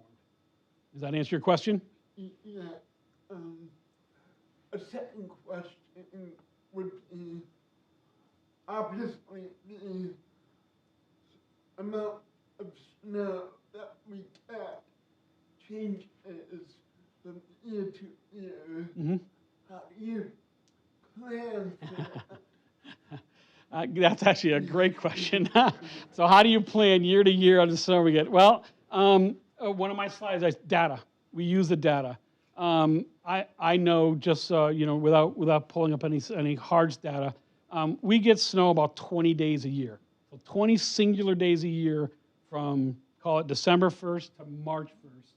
Does that answer your question? Yeah. A second question would be, obviously, the amount of snow that we get changes from year to year. Mm-hmm. How do you plan for that? That's actually a great question. So how do you plan year to year on the snow we get? Well, one of my slides, data. We use the data. I know just without pulling up any hard data, we get snow about 20 days a year. So 20 singular days a year from, call it December 1st to March 1st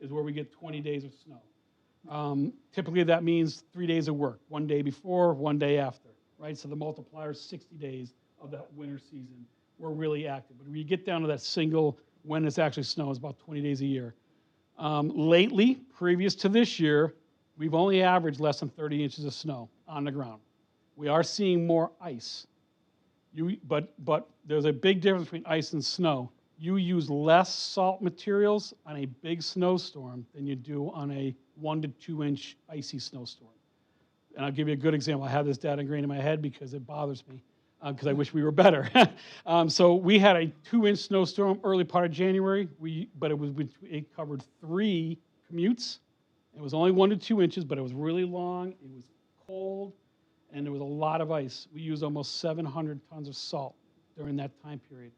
is where we get 20 days of snow. Typically that means 3 days of work, 1 day before, 1 day after, right? So the multiplier is 60 days of that winter season. we're really active. But when you get down to that single, when it's actually snow, it's about 20 days a year. Lately, previous to this year, we've only averaged less than 30 inches of snow on the ground. We are seeing more ice. But there's a big difference between ice and snow. You use less salt materials on a big snowstorm than you do on a 1 to 2 inch icy snowstorm. And I'll give you a good example. I have this data ingrained in my head because it bothers me, because I wish we were better. So we had a 2-inch snowstorm early part of January, but it covered 3 commutes. It was only 1 to 2 inches, but it was really long, it was cold, and there was a lot of ice. We used almost 700 tons of salt during that time period.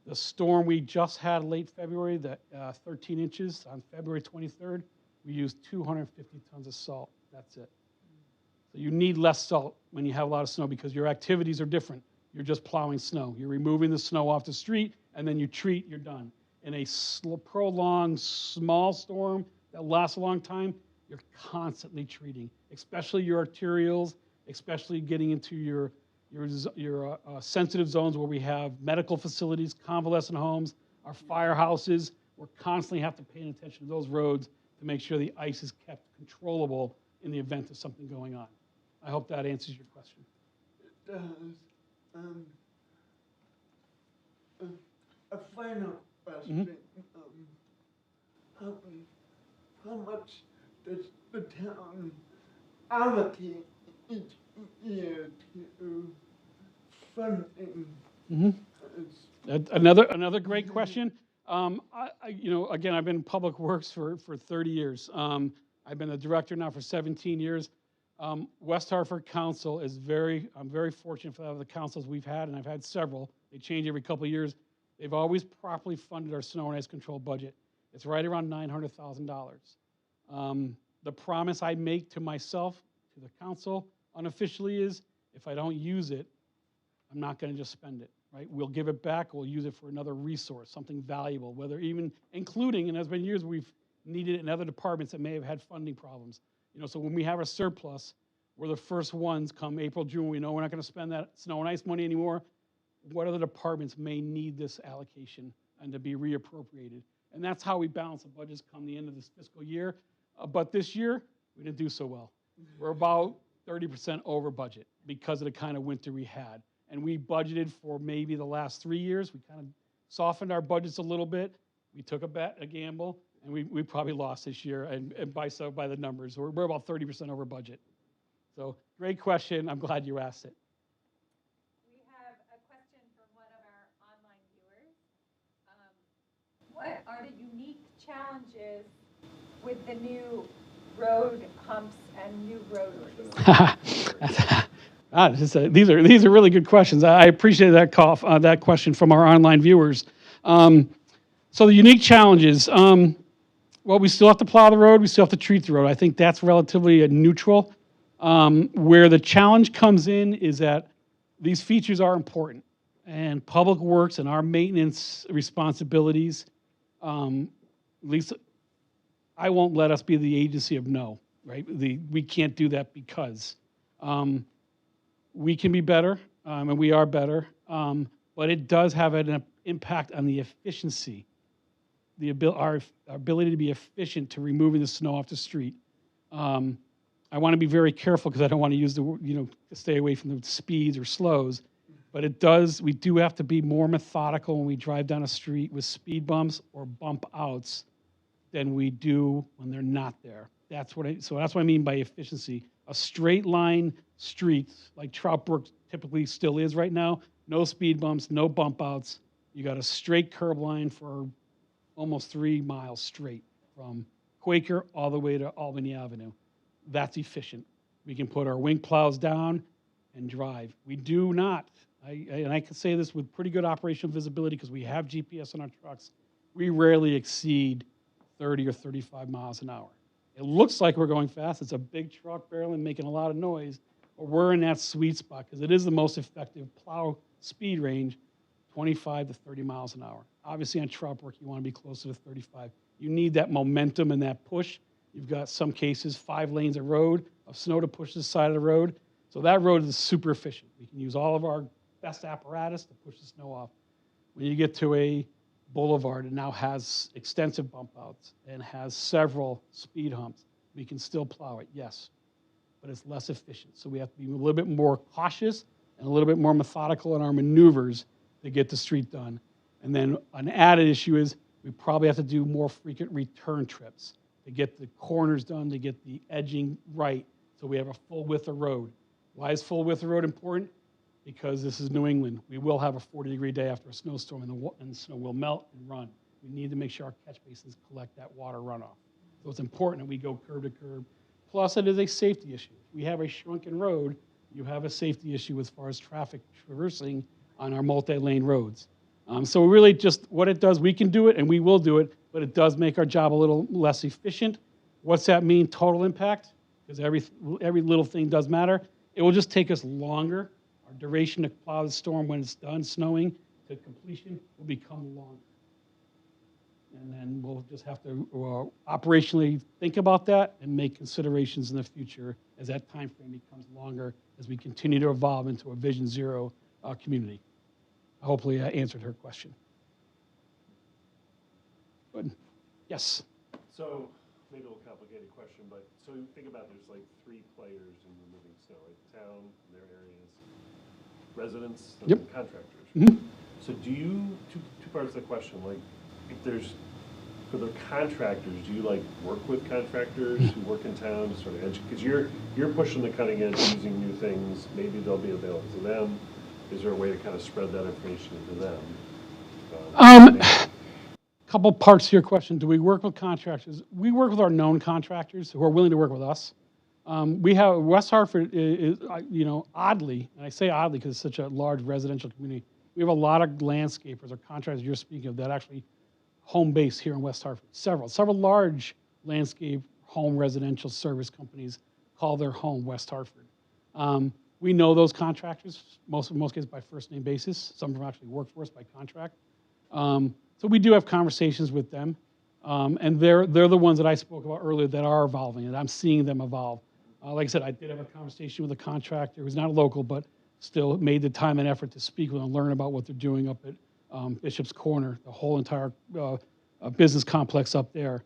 The storm we just had late February, the 13 inches on February 23rd, we used 250 tons of salt. That's it. So you need less salt when you have a lot of snow because your activities are different. You're just plowing snow. You're removing the snow off the street, and then you treat, you're done. In a prolonged, small storm that lasts a long time, you're constantly treating, especially your arterials, especially getting into your sensitive zones where we have medical facilities, convalescent homes, our firehouses. We're constantly have to pay attention to those roads to make sure the ice is kept controllable in the event of something going on. I hope that answers your question. It does. A final question. How much does the town allocate each year to funding? Another great question. Again, I've been in public works for 30 years. I've been a director now for 17 years. West Hartford Council is I'm very fortunate for the councils we've had, and I've had several. They change every couple of years. They've always properly funded our snow and ice control budget. It's right around $900,000. The promise I make to myself, to the council, unofficially is if I don't use it, I'm not going to just spend it, right? We'll give it back. We'll use it for another resource, something valuable, whether even including, and there's been years we've needed it in other departments that may have had funding problems. So when we have a surplus, we're the first ones come April, June, we know we're not going to spend that snow and ice money anymore. What other departments may need this allocation and to be reappropriated? And that's how we balance the budgets come the end of this fiscal year. But this year, we didn't do so well. We're about 30% over budget because of the kind of winter we had. And we budgeted for maybe the last 3 years. We kind of softened our budgets a little bit. We took a gamble, and we probably lost this year. And by the numbers, we're about 30% over budget. So great question. I'm glad you asked it. We have a question from one of our online viewers. What are the unique challenges with the new road humps and new roadways? These are really good questions. I appreciate that question from our online viewers. So the unique challenges, well, we still have to plow the road. We still have to treat the road. I think that's relatively neutral. Where the challenge comes in is that these features are important, and public works and our maintenance responsibilities, at least I won't let us be the agency of no, right? We can't do that because we can be better, and we are better, but it does have an impact on the efficiency, our ability to be efficient to removing the snow off the street. I want to be very careful because I don't want to use to stay away from the speeds or slows, but we do have to be more methodical when we drive down a street with speed bumps or bump outs than we do when they're not there. That's what I mean by efficiency. A straight line street like Trout Brook typically still is right now, no speed bumps, no bump outs. You got a straight curb line for almost 3 miles straight from Quaker all the way to Albany Avenue. That's efficient. We can put our wing plows down and drive. We do not, and I can say this with pretty good operational visibility because we have GPS on our trucks, we rarely exceed 30 or 35 miles an hour. It looks like we're going fast. It's a big truck barreling, making a lot of noise, but we're in that sweet spot because it is the most effective plow speed range, 25 to 30 miles an hour. Obviously on Trout Brook, you want to be closer to 35. You need that momentum and that push. You've got some cases 5 lanes of road, of snow to push the side of the road. So that road is super efficient. We can use all of our best apparatus to push the snow off. When you get to a boulevard, it now has extensive bump outs and has several speed humps. We can still plow it, yes, but it's less efficient. So we have to be a little bit more cautious and a little bit more methodical in our maneuvers to get the street done. And then an added issue is we probably have to do more frequent return trips to get the corners done, to get the edging right, so we have a full width of road. Why is full width of road important? Because this is New England. We will have a 40-degree day after a snowstorm, and the snow will melt and run. We need to make sure our catch basins collect that water runoff. So it's important that we go curb to curb. Plus, it is a safety issue. If we have a shrunken road, you have a safety issue as far as traffic traversing on our multi-lane roads. So really just what it does, we can do it and we will do it, but it does make our job a little less efficient. What's that mean, total impact? Because every little thing does matter. It will just take us longer. Our duration to plow the storm when it's done snowing to completion will become longer. And then we'll just have to operationally think about that and make considerations in the future as that time frame becomes longer as we continue to evolve into a Vision Zero community. Hopefully I answered her question. Good. Yes. So maybe a little complicated question, but so you think about there's like 3 players in removing snow, right? Town, their areas, residents, and Yep. contractors. Mm-hmm. So do you, two parts of the question, like if there's, for the contractors, do you like work with contractors who work in town to sort of educate? Because you're pushing the cutting edge, using new things, maybe they'll be available to them. Is there a way to kind of spread that information to them? Couple parts to your question. Do we work with contractors? We work with our known contractors who are willing to work with us. We have West Hartford is oddly, and I say oddly because it's such a large residential community. We have a lot of landscapers or contractors you're speaking of that actually home base here in West Hartford. Several large landscape home residential service companies call their home West Hartford. We know those contractors, most cases by first name basis. Some of them actually work for us by contract. So we do have conversations with them, and they're the ones that I spoke about earlier that are evolving, and I'm seeing them evolve. Like I said, I did have a conversation with a contractor who's not local, but still made the time and effort to speak with them and learn about what they're doing up at Bishop's Corner, the whole entire business complex up there.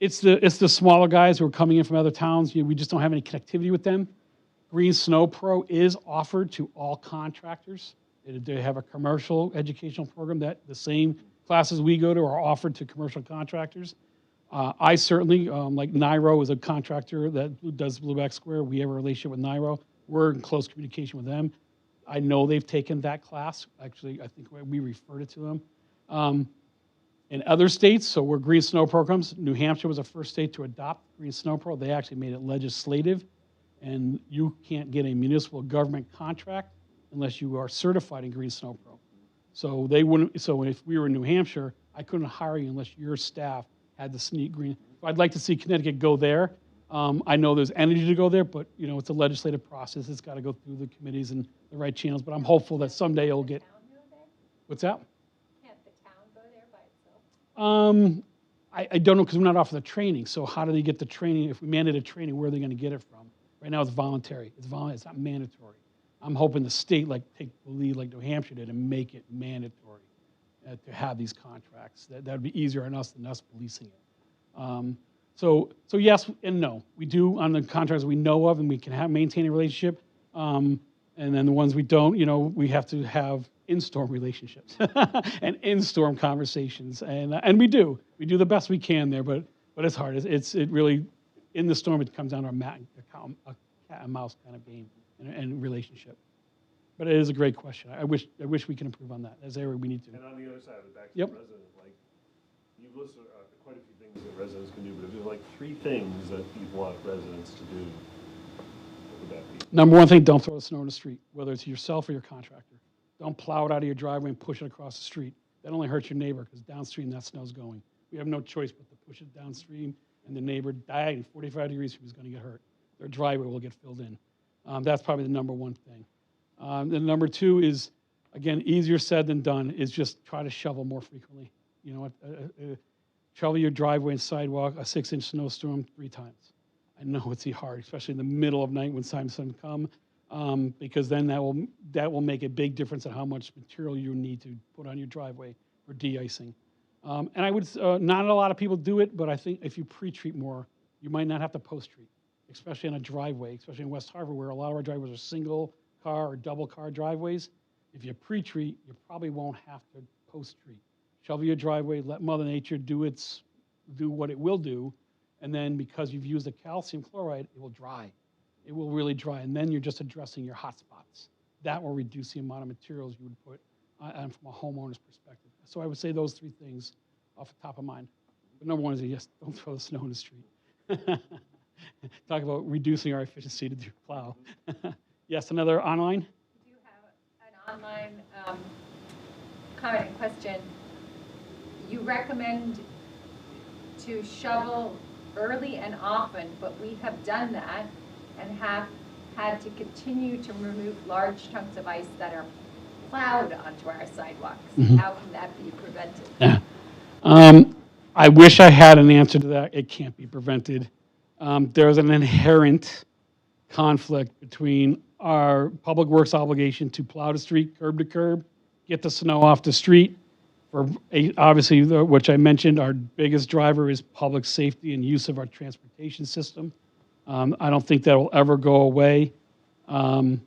It's the smaller guys who are coming in from other towns. We just don't have any connectivity with them. Green Snow Pro is offered to all contractors. They have a commercial educational program that the same classes we go to are offered to commercial contractors. I certainly, like Nairo is a contractor that does Blueback Square. We have a relationship with Nairo. We're in close communication with them. I know they've taken that class. Actually, I think we referred it to them. In other states, so we're Green Snow programs. New Hampshire was the first state to adopt Green Snow Pro. They actually made it legislative, and you can't get a municipal government contract unless you are certified in Green Snow Pro. So they wouldn't. So if we were in New Hampshire, I couldn't hire you unless your staff had the sneak green. So I'd like to see Connecticut go there. I know there's energy to go there, but it's a legislative process. It's got to go through the committees and the right channels. But I'm hopeful that someday it'll get. What's that? Can't the town go there by itself? I don't know because we're not offering the training. So how do they get the training? If we mandate a training, where are they going to get it from? Right now it's voluntary. It's not mandatory. I'm hoping the state take the lead like New Hampshire did and make it mandatory to have these contracts. That would be easier on us than us policing it. So yes and no. We do on the contracts we know of, and we can maintain a relationship. And then the ones we don't, we have to have in-storm relationships and in-storm conversations. And we do the best we can there, but it's hard. It really, in the storm, it comes down to a cat and mouse kind of game and relationship. But it is a great question. I wish we can improve on that. As area we need to. And on the other side of it, back to Yep. the resident, you've listed quite a few things that residents can do, but if there's 3 things that you want residents to do, what would that be? Number one thing, don't throw the snow in the street, whether it's yourself or your contractor. Don't plow it out of your driveway and push it across the street. That only hurts your neighbor because downstream that snow's going. We have no choice but to push it downstream, and the neighbor diagonally 45 degrees from is going to get hurt. Their driveway will get filled in. That's probably the number one thing. The number 2 is, again, easier said than done, is just try to shovel more frequently. Shovel your driveway and sidewalk, a 6-inch snowstorm 3 times. I know it's hard, especially in the middle of night when sun come. because then that will make a big difference in how much material you need to put on your driveway for de-icing. And I would, not a lot of people do it, but I think if you pre-treat more, you might not have to post-treat, especially in a driveway, especially in West Hartford, where a lot of our driveways are single car or double car driveways. If you pre-treat, you probably won't have to post-treat. Shovel your driveway, let Mother Nature do what it will do, and then because you've used a calcium chloride, it will dry. It will really dry, and then you're just addressing your hot spots. That will reduce the amount of materials you would put on from a homeowner's perspective. So I would say those three things off the top of mind. But number one is, yes, don't throw the snow in the street. Talk about reducing our efficiency to do plow. Yes, another online? We do have an online comment and question. You recommend to shovel early and often, but we have done that and have had to continue to remove large chunks of ice that are plowed onto our sidewalks. Mhm. How can that be prevented? Yeah. I wish I had an answer to that. It can't be prevented. There's an inherent conflict between our public works obligation to plow the street curb to curb, get the snow off the street. Obviously, which I mentioned, our biggest driver is public safety and use of our transportation system. I don't think that will ever go away. And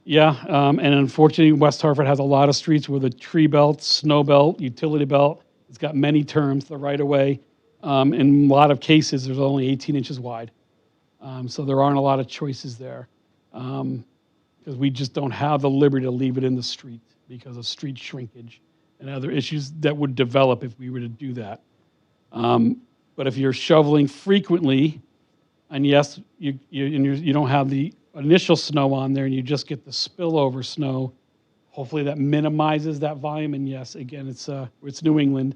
unfortunately, West Hartford has a lot of streets with a tree belt, snow belt, utility belt. It's got many terms, the right of way. In a lot of cases, there's only 18 inches wide. So there aren't a lot of choices there because we just don't have the liberty to leave it in the street because of street shrinkage and other issues that would develop if we were to do that. But if you're shoveling frequently, and yes, you don't have the initial snow on there and you just get the spillover snow, hopefully that minimizes that volume. And yes, again, it's New England.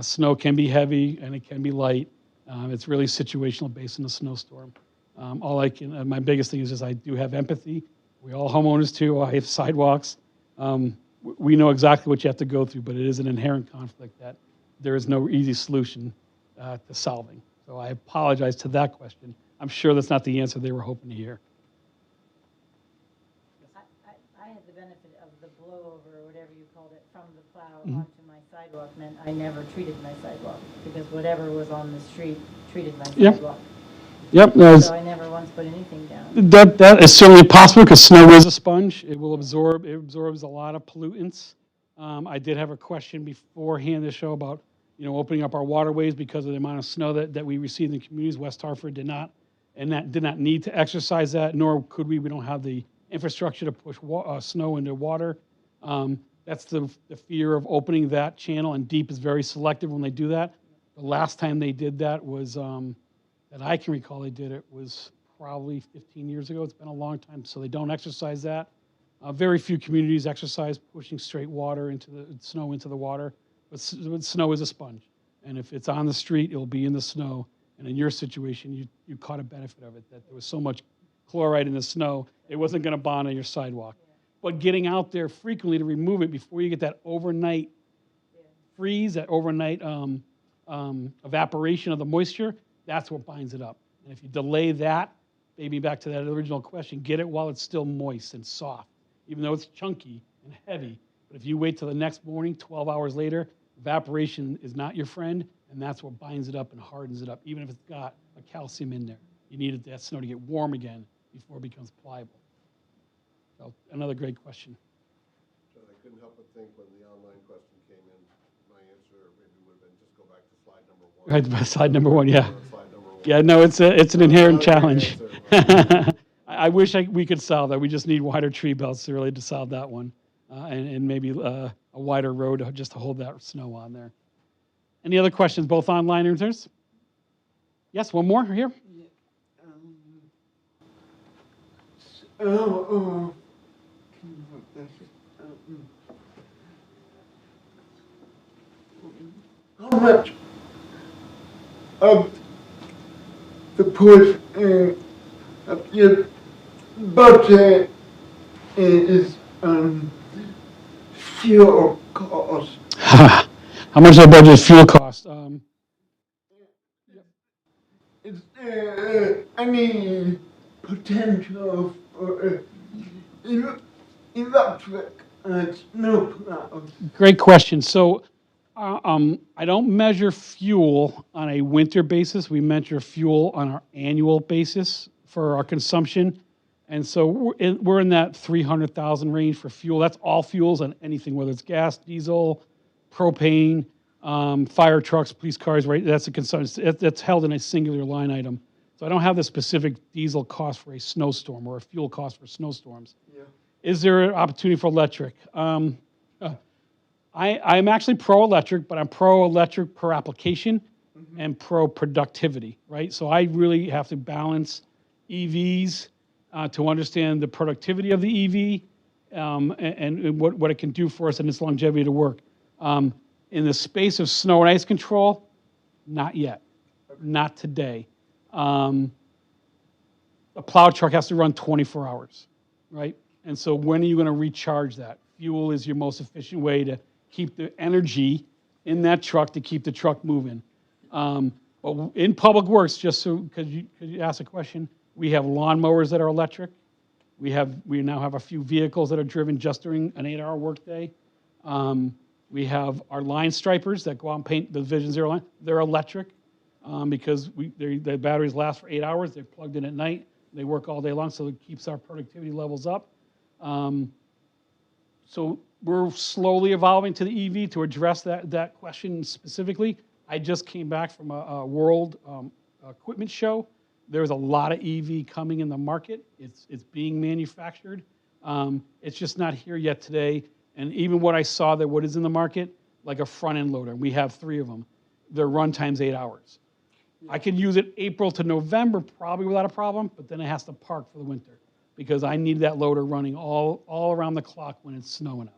Snow can be heavy and it can be light. It's really situational based on the snowstorm. My biggest thing is just I do have empathy. We all homeowners too. I have sidewalks. We know exactly what you have to go through, but it is an inherent conflict that there is no easy solution to solving. So I apologize to that question. I'm sure that's not the answer they were hoping to hear. I had the benefit of the blowover, or whatever you called it, from the plow onto my sidewalk meant I never treated my sidewalk because whatever was on the street treated my sidewalk. Yep. So I never once put anything down. That is certainly possible because snow is a sponge. It will absorb. It absorbs a lot of pollutants. I did have a question beforehand the show about opening up our waterways because of the amount of snow that we received in communities. West Hartford did not, and that did not need to exercise that, nor could we. We don't have the infrastructure to push snow into water. That's the fear of opening that channel, and DEEP is very selective when they do that. The last time they did that was, that I can recall they did it, was probably 15 years ago. It's been a long time, so they don't exercise that. Very few communities exercise pushing straight water snow into the water, but snow is a sponge. And if it's on the street, it'll be in the snow. And in your situation, you caught a benefit of it, that there was so much chloride in the snow, it wasn't going to bond on your sidewalk. But getting out there frequently to remove it before you get that overnight freeze, that overnight evaporation of the moisture, that's what binds it up. And if you delay that, maybe back to that original question, get it while it's still moist and soft, even though it's chunky and heavy. But if you wait till the next morning, 12 hours later, evaporation is not your friend, and that's what binds it up and hardens it up, even if it's got a calcium in there. You need that snow to get warm again before it becomes pliable. So another great question. John, I couldn't help but think when the online question came in, my answer maybe would have been just go back to slide number one. Right, slide number one, yeah. Slide number one. Yeah, no, it's an inherent Not a great challenge. answer, I wish we could solve that. We just need wider tree belts to solve that one, and maybe a wider road just to hold that snow on there. Any other questions, both online and answers? Yes, one more here. How much of the push of your budget is fuel cost? How much of the budget is fuel cost? Is there any potential or electric snow plows? Great question. So, I don't measure fuel on a winter basis. We measure fuel on our annual basis for our consumption. And so we're in that 300,000 range for fuel. That's all fuels on anything, whether it's gas, diesel, propane, fire trucks, police cars, right? That's a consumption. That's held in a singular line item. So I don't have the specific diesel cost for a snowstorm or a fuel cost for snowstorms. Yeah. Is there an opportunity for electric? I'm actually pro-electric, but I'm pro-electric per application and pro-productivity, right? So I really have to balance EVs to understand the productivity of the EV and what it can do for us and its longevity to work. In the space of snow and ice control, not yet, not today. A plow truck has to run 24 hours, right? And so when are you going to recharge that? Fuel is your most efficient way to keep the energy in that truck to keep the truck moving. But in public works, just so, because you asked a question, we have lawnmowers that are electric. We now have a few vehicles that are driven just during an 8-hour workday. We have our line stripers that go out and paint the Vision Zero line. They're electric because the batteries last for 8 hours. They're plugged in at night. They work all day long, so it keeps our productivity levels up. So we're slowly evolving to the EV to address that question specifically. I just came back from a world equipment show. There's a lot of EV coming in the market. It's being manufactured. It's just not here yet today. And even what I saw what is in the market, like a front end loader, we have 3 of them. Their run time's 8 hours. I can use it April to November probably without a problem, but then it has to park for the winter because I need that loader running all around the clock when it's snowing out.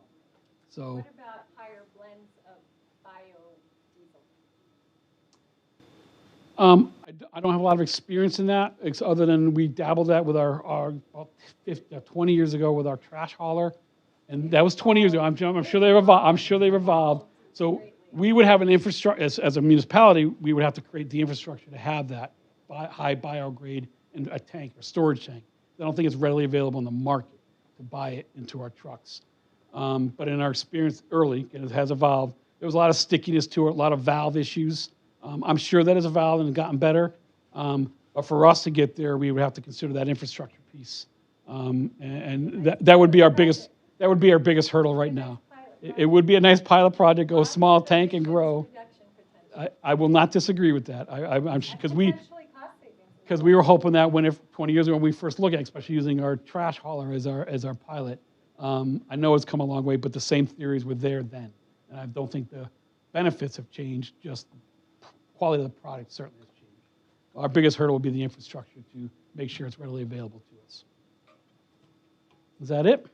So. What about higher blends of biodiesel? I don't have a lot of experience in that, other than we dabbled that with our about 20 years ago with our trash hauler, and that was 20 years ago. I'm sure they've evolved. I'm sure they've evolved. So we would have an infrastructure as a municipality. We would have to create the infrastructure to have that high biograde and a tank or storage tank. I don't think it's readily available in the market to buy it into our trucks. But in our experience early, it has evolved. There was a lot of stickiness to it, a lot of valve issues. I'm sure that has evolved and gotten better. But for us to get there, we would have to consider that infrastructure piece. And that would be our biggest hurdle right now. It would be a nice pilot project, go small tank and grow. I will not disagree with that. I'm because we were hoping that 20 years ago when we first looked at it, especially using our trash hauler as our pilot, I know it's come a long way, but the same theories were there then. And I don't think the benefits have changed, just the quality of the product certainly has changed. Our biggest hurdle would be the infrastructure to make sure it's readily available to us. Is that it?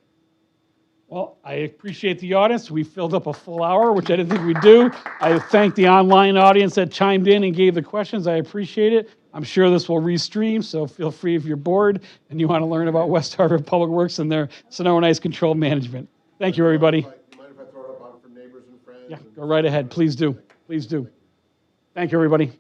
Well, I appreciate the audience. We filled up a full hour, which I didn't think we'd do. I thank the online audience that chimed in and gave the questions. I appreciate it. I'm sure this will restream, so feel free if you're bored and you want to learn about West Hartford Public Works and their snow and ice control management. Thank you, everybody. Do you mind if I throw it up on for neighbors and friends? Yeah, go right ahead. Please do. Please do. Thank you, everybody.